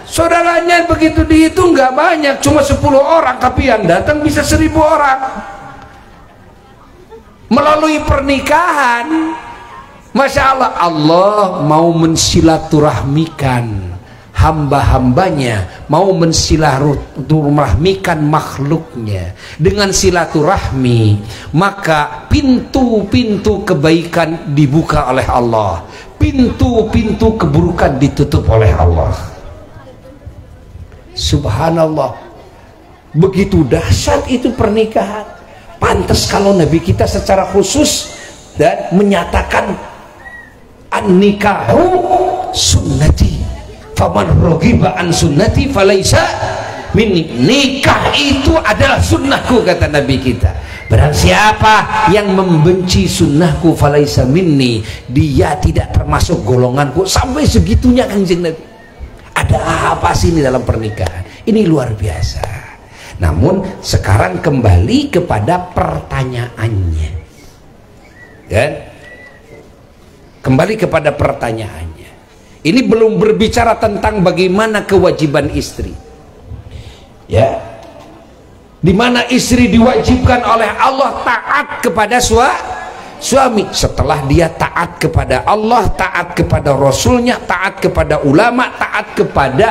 Saudaranya begitu dihitung enggak banyak, cuma 10 orang, tapi yang datang bisa 1000 orang. Melalui pernikahan, Masya Allah, Allah mau mensilaturahmikan hamba-hambanya, mau mensilaturahmikan makhluknya. Dengan silaturahmi, maka pintu-pintu kebaikan dibuka oleh Allah, pintu-pintu keburukan ditutup oleh Allah. Subhanallah. Begitu dahsyat itu pernikahan. Pantas kalau Nabi kita secara khusus dan menyatakan an-nikahu sunnati faman raghiba an sunnati falaisa minni. Nikah itu adalah sunnahku, kata Nabi kita. Barang siapa yang membenci sunnahku falaisa minni, dia tidak termasuk golonganku. Sampai segitunya Kanjeng Nabi. Ada apa sih ini dalam pernikahan? Ini luar biasa. Namun sekarang kembali kepada pertanyaannya, kan? Kembali kepada pertanyaannya. Ini belum berbicara tentang bagaimana kewajiban istri, ya, di mana istri diwajibkan oleh Allah taat kepada suami. Setelah dia taat kepada Allah, taat kepada Rasulnya, taat kepada ulama, taat kepada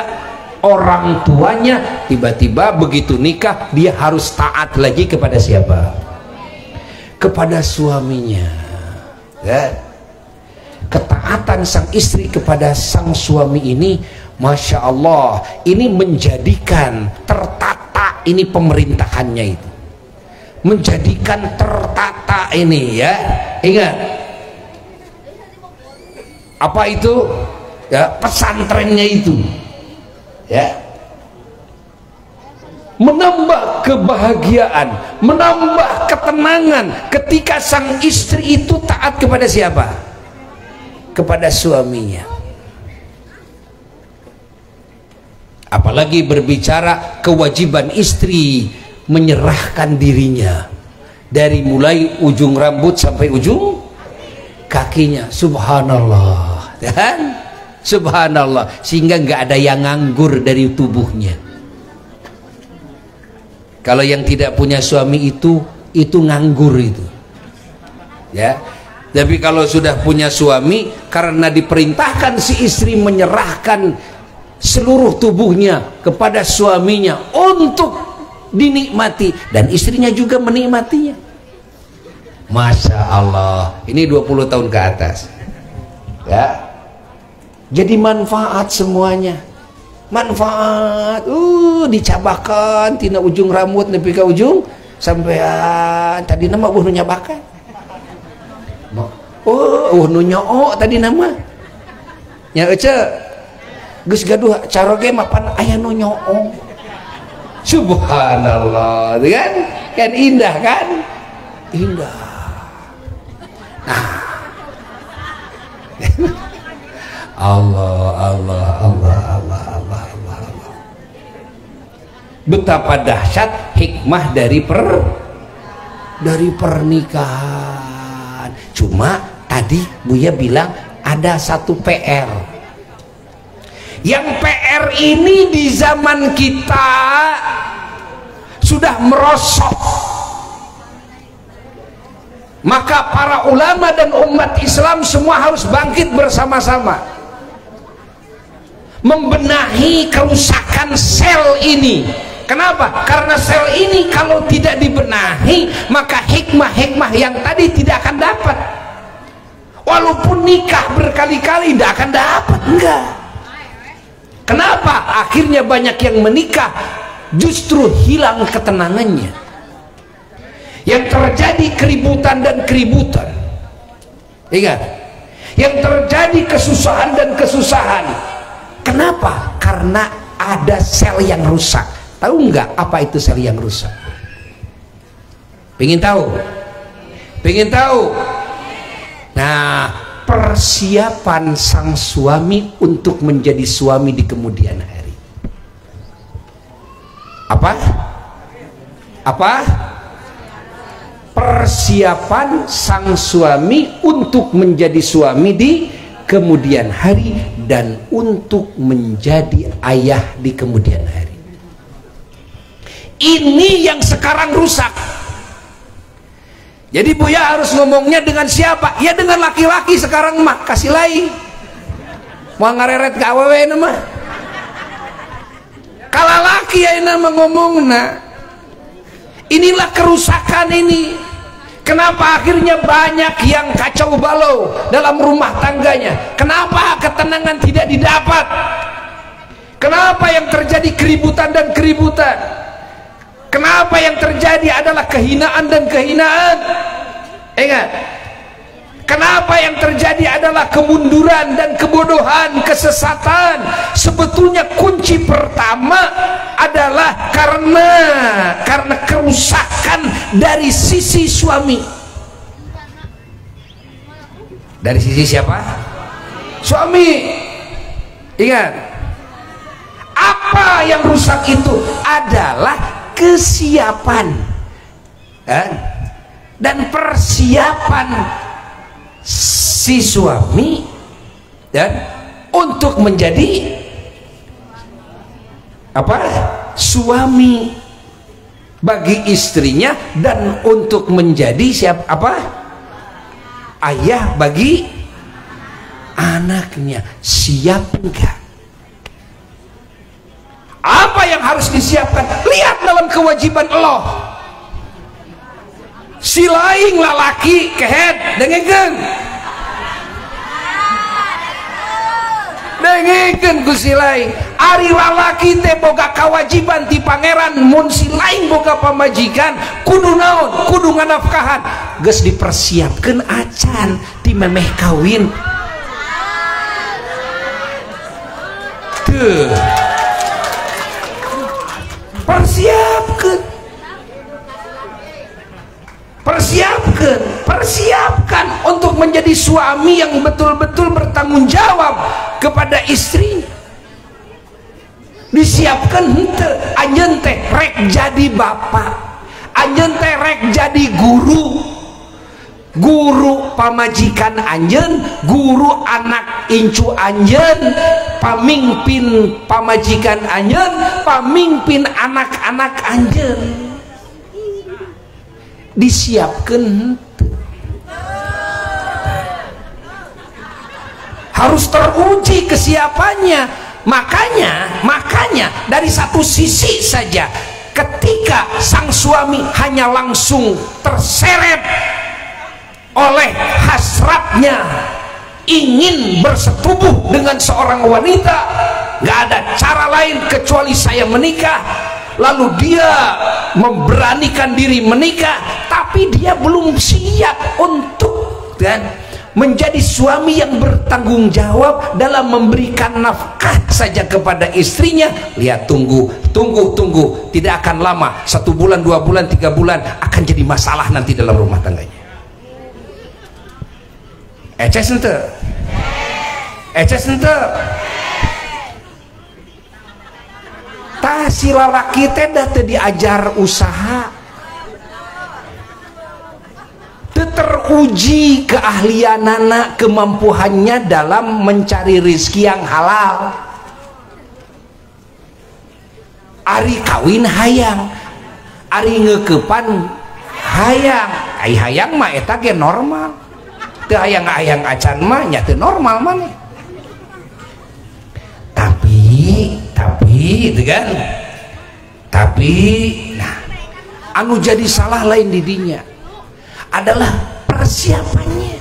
orang tuanya, tiba-tiba begitu nikah dia harus taat lagi kepada siapa? Kepada suaminya, ya. Ketaatan sang istri kepada sang suami ini, Masya Allah, ini menjadikan tertata ini pemerintahannya itu, menjadikan tertata ini, ya. Ingat apa itu, ya, pesantrennya itu, ya, menambah kebahagiaan, menambah ketenangan ketika sang istri itu taat kepada siapa? Kepada suaminya. Apalagi berbicara kewajiban istri menyerahkan dirinya dari mulai ujung rambut sampai ujung kakinya. Subhanallah, dan subhanallah, sehingga nggak ada yang nganggur dari tubuhnya. Kalau yang tidak punya suami itu nganggur itu, ya. Tapi kalau sudah punya suami, karena diperintahkan si istri menyerahkan seluruh tubuhnya kepada suaminya untuk dinikmati, dan istrinya juga menikmatinya. Masya Allah, ini 20 tahun ke atas, ya. Jadi manfaat semuanya, manfaat. Dicabakan tina ujung rambut nepi ke ujung sampean tadi nama buh nyabakan. Nu nyoo tadi nama nya ece geus gaduh cara ge mapan aya nu nyoo. Subhanallah, kan indah, kan indah. Nah, Allah. Betapa dahsyat hikmah dari pernikahan. Cuma tadi Buya bilang ada satu PR. Yang PR ini di zaman kita sudah merosot. Maka para ulama dan umat Islam semua harus bangkit bersama-sama membenahi kerusakan sel ini. Kenapa? Karena sel ini kalau tidak dibenahi, maka hikmah-hikmah yang tadi tidak akan dapat. Walaupun nikah berkali-kali tidak akan dapat, enggak. Kenapa? Akhirnya banyak yang menikah justru hilang ketenangannya. Yang terjadi keributan dan keributan. Ingat, yang terjadi kesusahan dan kesusahan. Kenapa? Karena ada sel yang rusak. Tahu nggak apa itu sel yang rusak? Pengen tahu? Pengen tahu? Nah, persiapan sang suami untuk menjadi suami di kemudian hari. Apa? Persiapan sang suami untuk menjadi suami di kemudian hari dan untuk menjadi ayah di kemudian hari. Ini yang sekarang rusak. Jadi Buya harus ngomongnya dengan siapa? Ya dengan laki-laki sekarang mah, kasih lain. Mau ngareret ke awewe nama. Kalau laki ya nama ngomongna. Inilah kerusakan ini. Kenapa akhirnya banyak yang kacau balau dalam rumah tangganya? Kenapa ketenangan tidak didapat? Kenapa yang terjadi keributan dan keributan? Kenapa yang terjadi adalah kehinaan dan kehinaan? Ingat, Kenapa yang terjadi adalah kemunduran dan kebodohan, kesesatan? Sebetulnya kunci pertama adalah karena kerusakan dari sisi suami. Dari sisi siapa? Suami. Ingat, apa yang rusak itu adalah kesiapan dan persiapan si suami untuk menjadi suami bagi istrinya dan untuk menjadi ayah bagi anaknya. Siap enggak? Apa yang harus disiapkan? Lihat dalam kewajiban Allah. Silaing lalaki kehead dengekeun ku silaing. Ari lalaki teh boga kewajiban ti pangeran, mun silaing boga pamajikan kudu naon? Kudu nganafkahan. Geus dipersiapkeun acan ti memeh kawin. Tuh. Persiapkan untuk menjadi suami yang betul-betul bertanggung jawab kepada istrinya. Disiapkan henteu, anjeun teh rek jadi bapak, anjeun teh rek jadi guru pamajikan anjeun, guru anak incu anjeun, pamimpin pamajikan anjeun, pamimpin anak-anak anjeun. Disiapkan, harus teruji kesiapannya. Makanya dari satu sisi saja, ketika sang suami hanya langsung terseret oleh hasratnya ingin bersetubuh dengan seorang wanita, nggak ada cara lain kecuali saya menikah, lalu dia memberanikan diri menikah, tapi dia belum siap untuk menjadi suami yang bertanggung jawab dalam memberikan nafkah saja kepada istrinya. Lihat, tunggu, tidak akan lama, 1 bulan, 2 bulan, 3 bulan akan jadi masalah nanti dalam rumah tangganya. Eces ente tah si lalaki teh dah teu diajar usaha, teu teruji keahlianana, kemampuannya dalam mencari rezeki yang halal. Ari kawin hayang, ari ngeukepan hayang. Ai hayang mah eta ge normal, teu hayang-hayang acan mah nya teu normal maneh. Tapi nah, anu jadi salah lain didinya adalah persiapannya.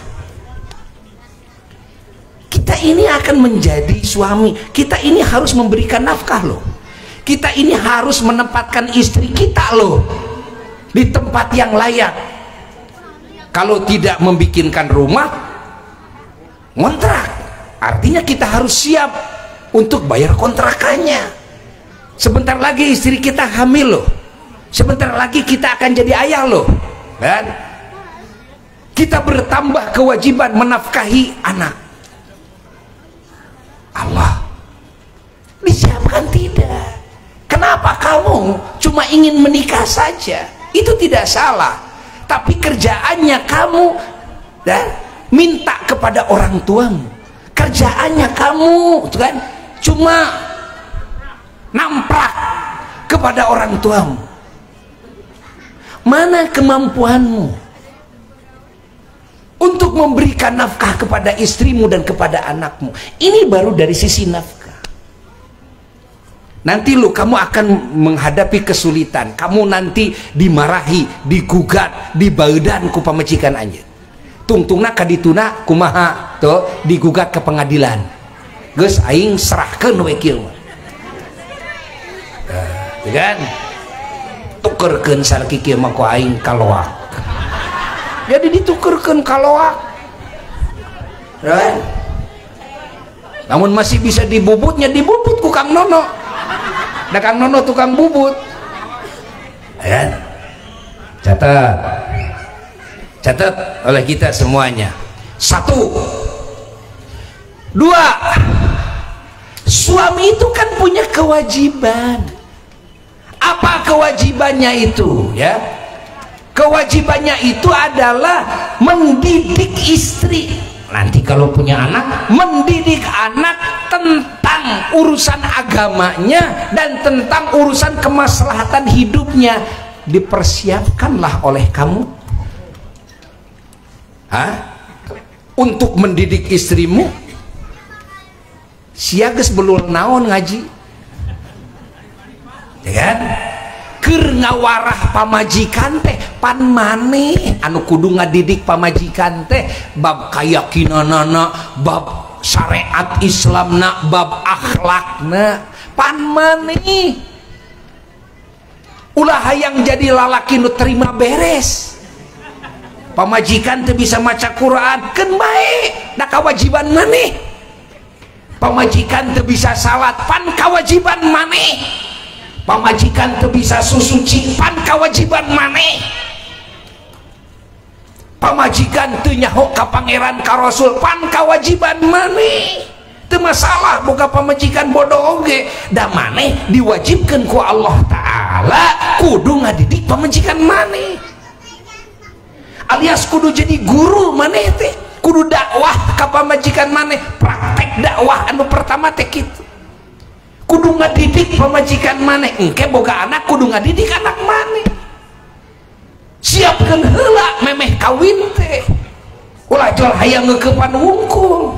Kita ini akan menjadi suami, kita ini harus memberikan nafkah loh, kita ini harus menempatkan istri kita loh di tempat yang layak. Kalau tidak membikinkan rumah, ngontrak, artinya kita harus siap untuk bayar kontrakannya. Sebentar lagi istri kita hamil loh, sebentar lagi kita akan jadi ayah loh, kan? Kita bertambah kewajiban menafkahi anak. Allah disiapkan tidak? Kenapa kamu cuma ingin menikah saja? Itu tidak salah, tapi kerjaannya kamu minta kepada orang tuamu, kerjaannya kamu kan cuma namprak kepada orang tuamu. Mana kemampuanmu untuk memberikan nafkah kepada istrimu dan kepada anakmu? Ini baru dari sisi nafkah. Nanti kamu akan menghadapi kesulitan, kamu nanti dimarahi, digugat, dibaeudan ku pamajikan anjeun. Tungtungna kadituna kumaha tuh, digugat ke pengadilan. Geus aing serahkeun we kieu mah. Kan tukerkeun sarki kieu mah ku aing kaloak. Jadi ditukerkeun kaloak. Right? Namun masih bisa dibubutnya, dibubut ku Kang Nono. Nah Kang Nono tukang bubut. Ya. Catat oleh kita semuanya. 1, 2, suami itu kan punya kewajiban. Apa kewajibannya itu? Ya, kewajibannya itu adalah mendidik istri. Nanti kalau punya anak, mendidik anak tentang urusan agamanya dan tentang urusan kemaslahatan hidupnya. Dipersiapkanlah oleh kamu untuk mendidik istrimu. Siages belul naon ngaji, ya kan? Keur ngawarah pamajikan teh pan maneh anu kudu ngadidik pamajikan teh bab kayakinanana, bab syariat Islamna, bab akhlakna, pan maneh ulah hayang jadi lalaki nu terima beres. Pamajikan teh bisa maca Quran keun bae, da kewajiban maneh. Pamajikan teu bisa salat pan kewajiban maneh. Pamajikan teu bisa susuci pan kewajiban maneh. Pamajikan teu nyaho ka pangeran ka rasul pan kewajiban maneh. Teu masalah boga pamajikan bodoh oge, da maneh diwajibkeun ku Allah taala kudu ngadidik pamajikan maneh. Alias kudu jadi guru maneh teh, kudu dakwah ka pamajikan maneh, praktek dakwah anu pertama teh kitu. Kudu ngadidik pamajikan maneh, engke boga anak kudu ngadidik anak maneh. Siapkeun heula memeh kawin teh. Ulah jol hayang ngeukepan wungkul.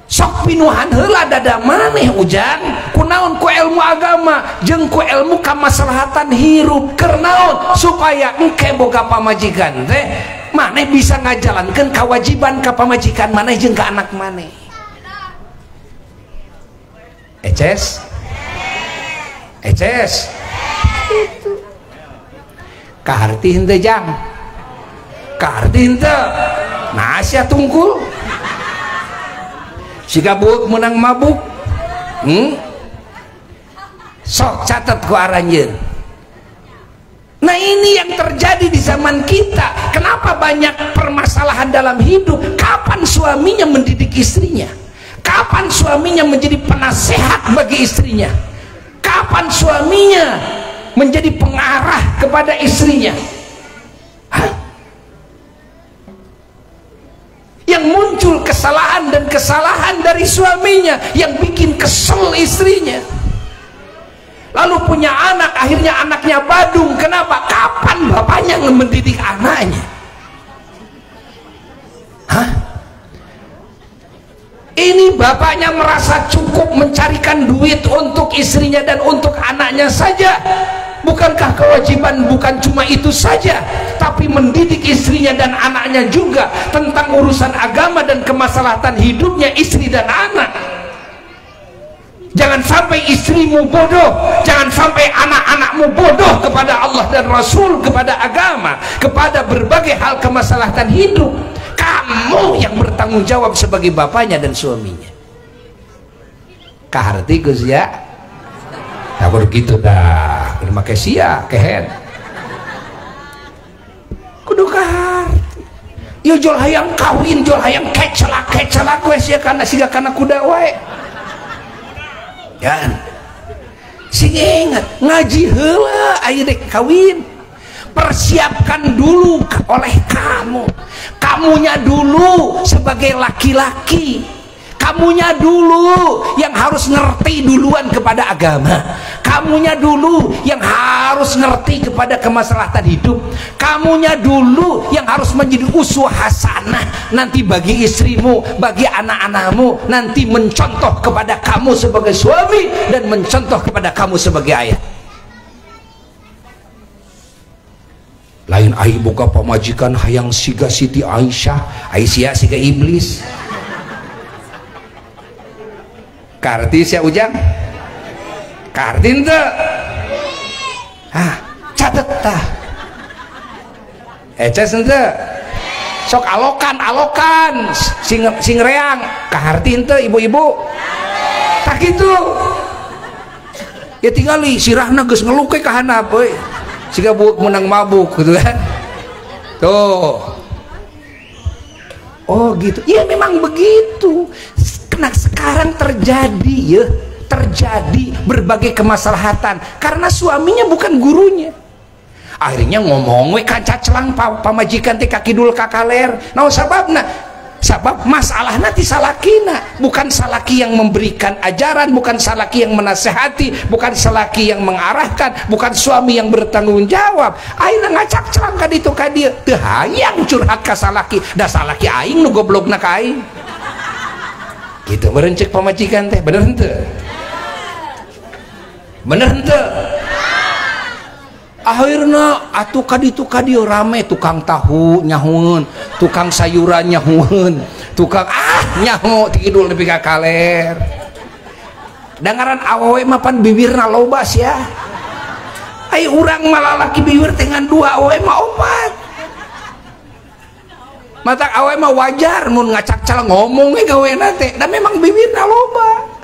Sok pinuhan heula dada maneh ujang. Kunaon? Ku ilmu agama jeung ku ilmu kamaslahatan hirup. Keur naon? Supaya engke boga pamajikan teh maneh bisa ngajalankeun kewajiban ka pamajikan maneh jeung ka anak maneh. Eces itu kaharti henteu jang, kaharti henteu nah sia tungkul siga buuk menang mabuk. Sok catat ku aranjeun. Nah ini yang terjadi di zaman kita. Kenapa banyak permasalahan dalam hidup? Kapan suaminya mendidik istrinya? Kapan suaminya menjadi penasehat bagi istrinya? Kapan suaminya menjadi pengarah kepada istrinya? Yang muncul kesalahan dan kesalahan dari suaminya yang bikin kesel istrinya. Lalu punya anak, akhirnya anaknya badung. Kenapa? Kapan bapaknya mendidik anaknya? Ini bapaknya merasa cukup mencarikan duit untuk istrinya dan untuk anaknya saja. Bukankah kewajiban bukan cuma itu saja, tapi mendidik istrinya dan anaknya juga tentang urusan agama dan kemaslahatan hidupnya istri dan anak. Jangan sampai istrimu bodoh, jangan sampai anak-anakmu bodoh kepada Allah dan Rasul, kepada agama, kepada berbagai hal kemaslahatan hidup. Kamu yang bertanggung jawab sebagai bapaknya dan suaminya. Kaharti Gus ya. Tak begitu dah. Kudu make sia kehen. Kudu kaharti. Yo jol hayang kawin, jol hayang kecelak we sia kana siga kana kuda wae. Kan. Sing ingat ngaji heula aya dek kawin. Persiapkan dulu oleh kamunya dulu sebagai laki-laki, kamunya dulu yang harus ngerti duluan kepada agama, kamunya dulu yang harus ngerti kepada kemaslahatan hidup, kamunya dulu yang harus menjadi uswah hasanah nanti bagi istrimu, bagi anak-anakmu, nanti mencontoh kepada kamu sebagai suami dan mencontoh kepada kamu sebagai ayah. Lain ai boga pamajikan hayang siga Siti Aisyah, Aisyah siga iblis. Karti sia ujang? Karti henteu? Catet tah. Eces henteu? sok alokan sing reang kaharti henteu ibu-ibu tak gitu ya tingali sirahna geus ngeluke ka handap euy siga buuk menang mabuk gitu kan tuh oh gitu ya memang begitu. Nah sekarang terjadi berbagai kemaslahatan karena suaminya bukan gurunya. Akhirnya ngomong we kaca celang pamajikan teh kakidul kakaler. Naon sababna? Sabab masalahna ti salakina, bukan salaki yang memberikan ajaran, bukan salaki yang menasehati, bukan salaki yang mengarahkan, bukan suami yang bertanggung jawab. Ayeuna ngacak celang ka ditu ka dieu, teu hayang curhat ka salaki, da salaki aing nu goblokna ka aing. Gitu merencek pamajikan teh, bener henteu? Bener henteu? Akhirna atuh kaditu kadieu rame tukang tahu nyahun, tukang sayuran nyahun, tukang nyaho ti kidul nepi ka kaler. Dangaran awewe mah pan bibirna loba sia. Ai urang malalaki bibir dengan 2 awewe mah 4. Mata awewe mah wajar mun ngacak cal ngomong ge gawena teh, da memang bibirna loba.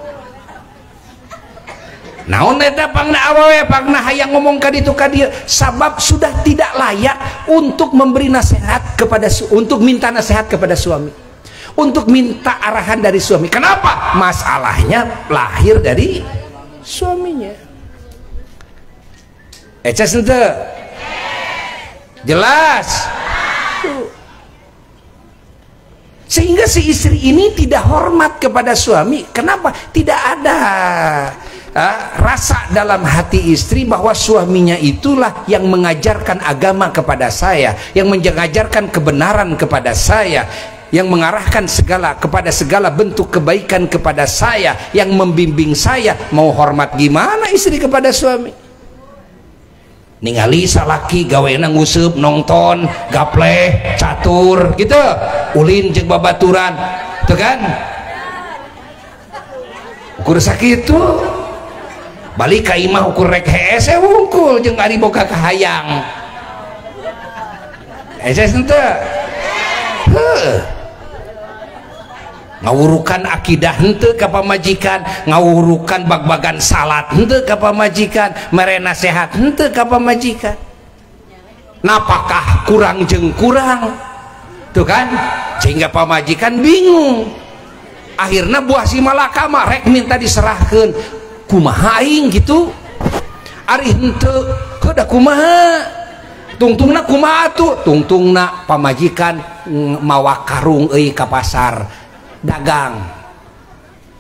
Naon eta pangna awewe pangna hayang ngomong ka ditu ka dieu sabab sudah tidak layak untuk memberi nasihat kepada untuk minta nasihat kepada suami, untuk minta arahan dari suami. Kenapa? Masalahnya lahir dari suaminya. Eces henteu? Jelas. Sehingga si istri ini tidak hormat kepada suami. Kenapa? Tidak ada rasa dalam hati istri bahwa suaminya itulah yang mengajarkan agama kepada saya, yang mengajarkan kebenaran kepada saya, yang mengarahkan kepada segala bentuk kebaikan kepada saya, yang membimbing saya. Mau hormat gimana istri kepada suami? Ningali salaki gawena nguseup nongton gapleh catur gitu ulin jeung babaturan tuh kan ukur sakitu balik ka imah ukur rek heese wungkul jeung ari boga kahayang eses henteu ngawurukan akidah henteu ka pamajikan, ngawurukan bag-bagan salat henteu ka pamajikan, mere nasehat henteu ka pamajikan. Napakah kurang jeung kurang tuh kan, sehingga pamajikan bingung. Akhirnya buah si malaka mah rek minta diserahkeun kumaha aing gitu, ari henteu heuda kumaha, tungtungna kumaha tuh, tungtungna pamajikan mawa karung euy ka pasar dagang,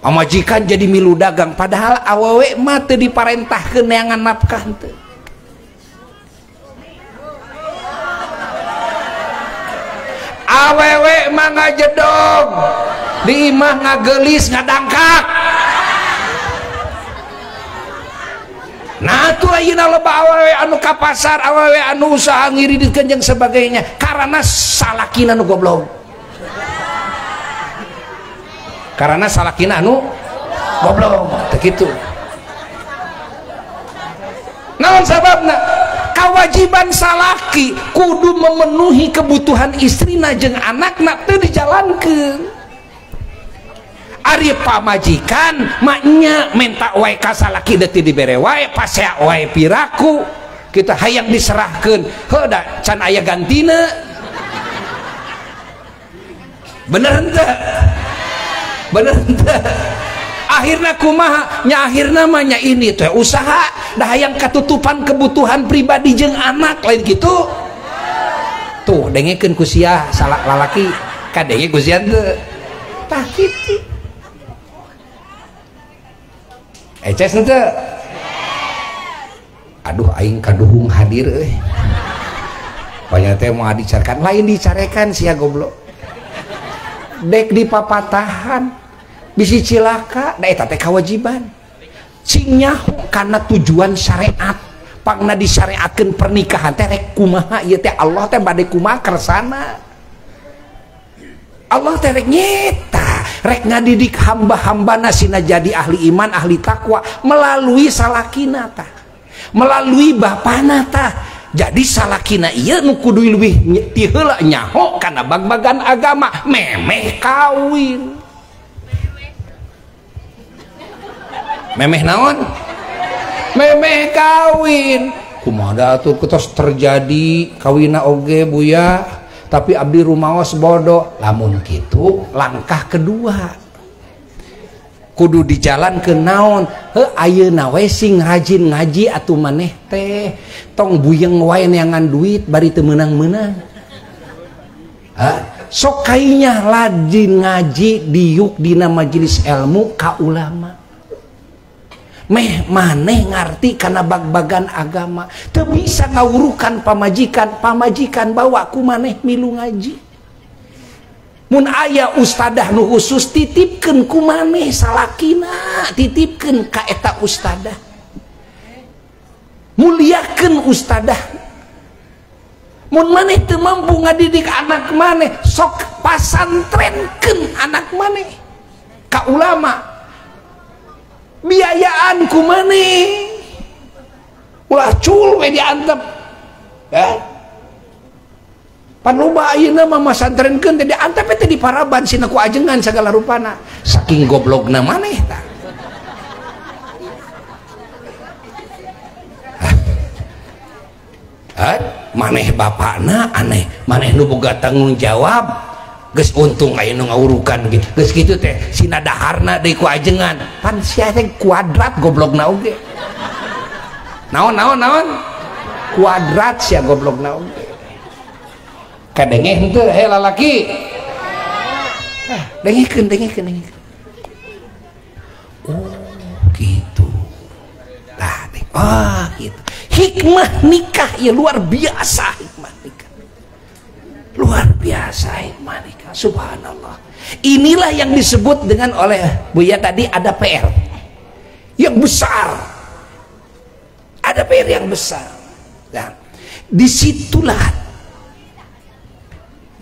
pamajikan jadi milu dagang, padahal awewe mah teu diparentahkeun neangan nafkah teu. Awewe mah ngajedog di imah ngagelis ngadangkak. Nah tuh ayeuna loba awewe anu ka pasar, awewe anu usaha ngiridikeun jeung sebagainya karena salakina nu goblok, karena salakina anu goblok begitu. Naon sababna? Kewajiban salaki kudu memenuhi kebutuhan istrina jeung anakna teu dijalankeun. Ari pamajikan maknya minta wae ka salaki teu dibere wae, pasea wae piraku kita hayang diserahkeun heuda can aya gantina. Bener henteu? Bener henteu? Akhirna kumaha nya, akhirna mah nya ini teh usaha dah hayang katutupan kebutuhan pribadi jeung anak lain gitu. Tuh dengekeun ku sia salak lalaki kadenge ku sia teu tah kitu. Eces henteu? Aduh aing kaduhung hadir euy. Panya teh mau dicarekan lain dicarekan sia goblok. Dek di papatahan bisi cilaka da eta teh kewajiban cing nyaho karena tujuan syariat pangna disyariatkeun pernikahan teh rek kumaha ieu teh Allah teh bade kumaha kersana. Allah teh rek nyeta rek ngadidik hamba-hambana sina jadi ahli iman ahli takwa melalui salakina tah, melalui bapana tah. jadi salakina ieu nu kudu leuwih ti heula nyaho kana bag-bagan agama memeh kawin. Memeh naon? Memeh kawin. Kumaha atuh tos terjadi kawina oge buya, tapi abdi rumaos bodoh. Lamun kitu langkah kedua kudu di jalan ke naon, ayeuna we sing rajin ngaji atuh maneh teh tong buyeng wae neangan duit bari teu meunang-meunang. Sok kainya rajin ngaji diuk dina majelis ilmu ka ulama. Meh maneh ngarti kana bag-bagan agama teu bisa ngawurukan pamajikan bawa ku maneh milu ngaji. Mun aya ustadah nu khusus titipkeun ku maneh salakina, titipkeun ka eta ustadah, muliakeun ustadah. Mun maneh teu mampu ngadidik anak maneh sok pasantrenkeun anak maneh ka ulama, biayaan ku maneh ulah cul we diantep pan loba ayeuna mah masantrenkeun teh diantep teh di paraban sina ku ajengan sagala rupana saking goblogna maneh tah. Maneh bapakna aneh, maneh nu boga tanggung jawab geus untung aya nu ngawurukan gitu. Geus kitu teh sina daharna deui ku ajengan pan sia teh kuadrat goblogna oge. Naon kuadrat sia goblogna oge. Kadengeh henteu he lalaki. Dengehkeun. Oh, gitu. Tah, gitu. Hikmah nikah ya luar biasa, hikmah nikah. Luar biasa hikmah nikah. Subhanallah. Inilah yang disebut dengan oleh Buya tadi ada PR yang besar. Ada PR yang besar. Nah, disitulah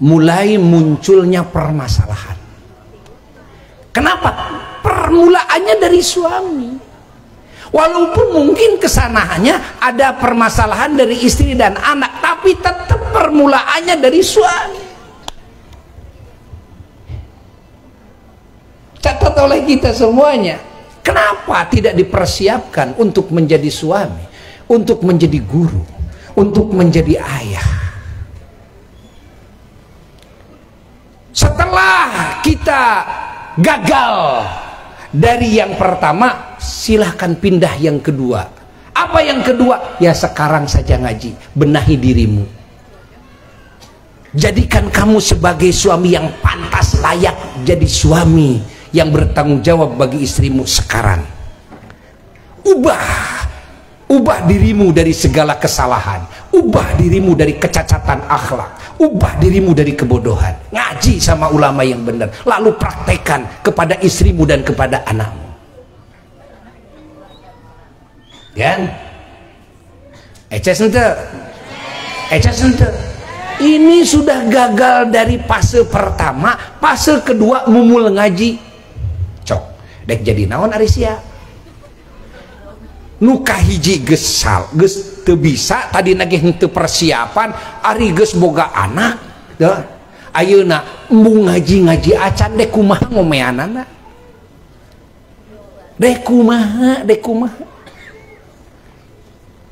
mulai munculnya permasalahan. Kenapa? Permulaannya dari suami. Walaupun mungkin kesanaannya ada permasalahan dari istri dan anak, tapi tetap permulaannya dari suami. Catat oleh kita semuanya. Kenapa tidak dipersiapkan untuk menjadi suami, untuk menjadi guru, untuk menjadi ayah? Setelah kita gagal dari yang pertama, silahkan pindah yang kedua. Apa yang kedua? Ya sekarang saja ngaji, benahi dirimu. Jadikan kamu sebagai suami yang pantas, layak jadi suami yang bertanggung jawab bagi istrimu sekarang. Ubah dirimu dari segala kesalahan, ubah dirimu dari kecacatan akhlak, ubah dirimu dari kebodohan. Ngaji sama ulama yang benar, lalu praktekkan kepada istrimu dan kepada anakmu. Kan? Eces ente. Ini sudah gagal dari fase pertama, fase kedua mumul ngaji. Cok, dek jadi naon ari sia? Nu kahiji geus teu bisa tadi nagih henteu persiapan, ari geus boga anak. Teuh. Ayeuna embung ngaji acan dek kumaha ngomeanana? Dek kumaha?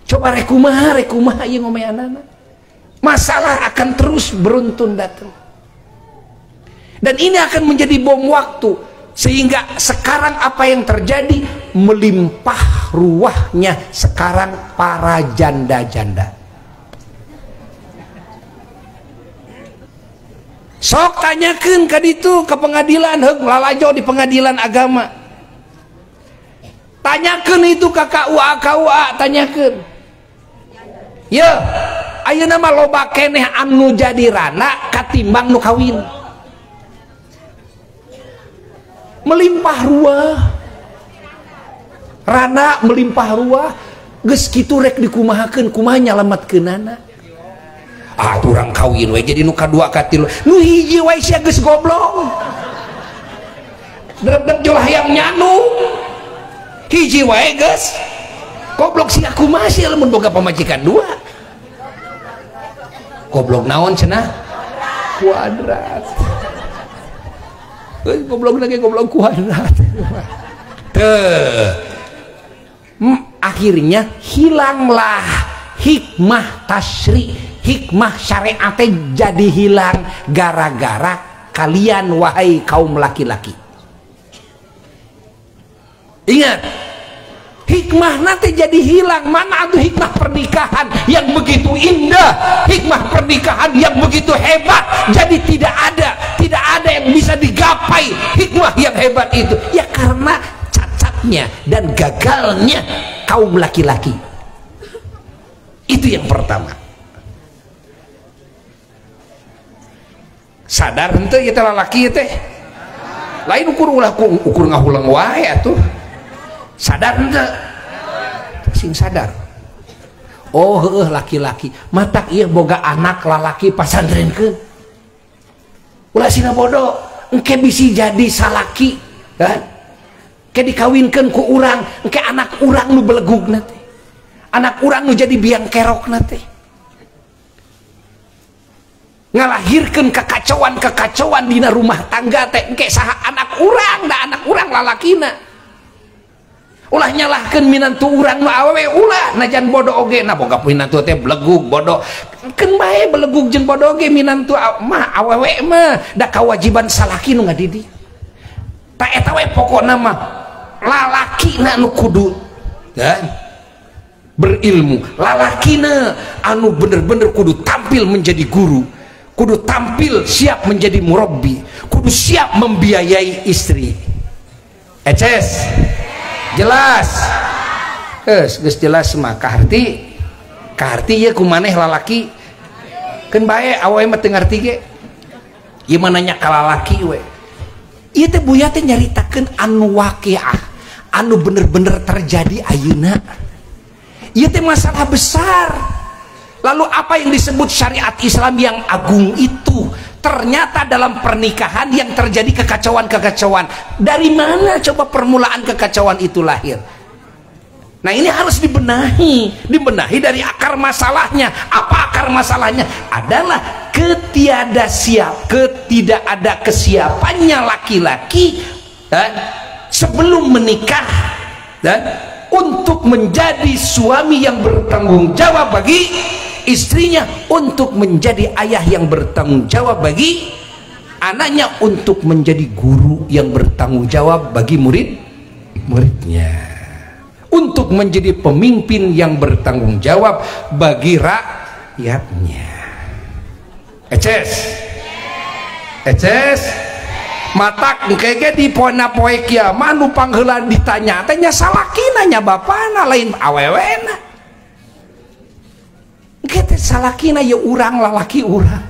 Coba rekumaha ieu ngomeanana. Masalah akan terus beruntun datang. Dan ini akan menjadi bom waktu, sehingga sekarang apa yang terjadi, melimpah ruahnya sekarang para janda-janda. Sok tanyakeun ka ditu ke pengadilan, heug lalajo di pengadilan agama. Tanyakeun itu ka KUA, tanyakeun. Ya, ayeuna mah loba keneh anu jadi rana katimbang nu kawin. Melimpah ruah. Rana melimpah ruah, geus kitu rek dikumahakeun, kumaha nyalametkeunana. Urang kawin we jadi nu kadua katilu. Nu hiji wae sia geus goblok. Drep-drep jual hayam nyanu. Hiji wae geus goblok sia kumaha sia lamun boga pamajikan dua. Goblok naon cenah? Kuadrat. Goblok lagi goblok kuadrat. Akhirnya hilanglah hikmah tasyri, hikmah syariat jadi hilang gara-gara kalian wahai kaum laki-laki. Ingat, hikmah nanti jadi hilang. Mana tuh hikmah pernikahan yang begitu indah, hikmah pernikahan yang begitu hebat, jadi tidak ada yang bisa digapai hikmah yang hebat itu. Ya karena cacatnya dan gagalnya kaum laki-laki. Itu yang pertama. Sadar henteu ieu teh lalaki teh. Lain ukur ngahulang wae atuh. Sadar henteu? Sing sadar. Oh heueuh laki-laki, matak ieu boga anak lalaki pasantrenkeun. Ulah sina bodoh, engke bisi jadi salaki, kan? Ke dikawinkeun ku urang, engke anak urang nu belegugna teh. Anak urang nu jadi biang kerokna teh. Ngalahirkeun kekacauan dina rumah tangga teh engke saha anak urang da anak urang lalakina. Ulah nyalahkeun minantu urang nu awewe ulah najan bodoh oge na boga minantu teh belegug bodoh. Keun bae belegug jeung bodoh oge minantu mah awewe mah da kawajiban salaki nu ngadidik. Ta eta we pokona mah lalakina nu kudu dan berilmu, lalakina anu bener-bener kudu tampil menjadi guru, kudu tampil siap menjadi murabbi, kudu siap membiayai istri. Eces jelas geus jelas mah kaharti ieu kumaneh lalaki keun bae awewe mah teu ngarti ge ieu mah nanya ka lalaki we. Ieu teh buya teh nyaritakeun anu waqiah anu bener-bener terjadi ayeuna. Ieu teh masalah besar. Lalu apa yang disebut syariat Islam yang agung itu? Ternyata dalam pernikahan yang terjadi kekacauan-kekacauan. Dari mana coba permulaan kekacauan itu lahir? Nah ini harus dibenahi dari akar masalahnya. Apa akar masalahnya? Adalah ketidak ada kesiapannya laki-laki dan sebelum menikah dan untuk menjadi suami yang bertanggung jawab bagi istrinya, untuk menjadi ayah yang bertanggung jawab bagi anaknya, untuk menjadi guru yang bertanggung jawab bagi murid-muridnya, untuk menjadi pemimpin yang bertanggung jawab bagi rakyatnya. Eces matak engke di poe kiamat nu pangheula ditanya tanya salakina nya bapana lain awewena. Engke teh salakina ya urang lalaki urang.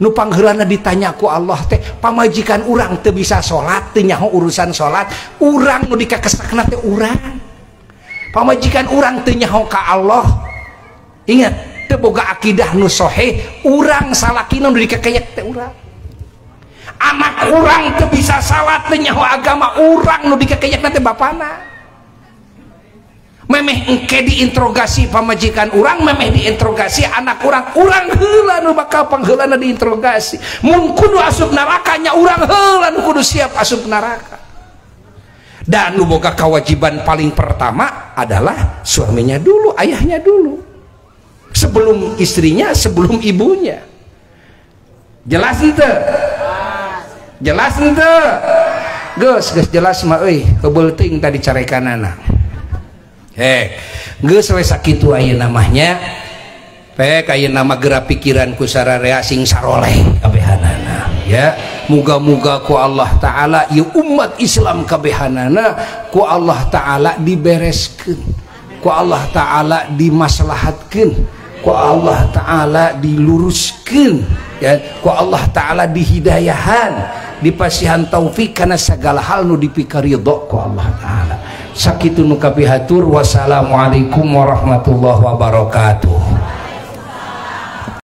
Nu pangheulana ditanya ku Allah teh pamajikan urang teu bisa salat teu nyaho urusan salat, urang nu dikakesakna teh urang. Pamajikan urang teu nyaho ka Allah. Ingat teu boga akidah nu sahih, urang salakina nu dikakeyek teh urang. Anak urang teu bisa salat teu nyaho agama urang nu dikakeyek teh bapana. Memeh engke diinterogasi pamajikan urang, memeh diinterogasi anak urang heula nu bakal pangheulana diinterogasi. Mun kudu asup neraka nya urang heula nu kudu siap asup neraka. Dan nu boga kewajiban paling pertama adalah suaminya dulu, ayahnya dulu. Sebelum istrinya, sebelum ibunya. Jelas henteu? Jelas henteu? Geus jelas mah euy, heubeul teuing tadi carekanana. Geus we sakitu ayeuna namanya. Pek ayeuna nama geura pikiran ku sararea sing saroleh kabehanana. Ya, muga-muga ku Allah taala ieu umat Islam kabehanana ku Allah taala dibereskeun. Ku Allah taala dimaslahatkeun. Ku Allah taala diluruskeun. Ya, ku Allah taala dihidayahan, dipasihan taufik kana segala hal nu dipikari ridho ku Allah taala. Sakitu nu kapihatur. Wassalamualaikum warahmatullahi wabarakatuh.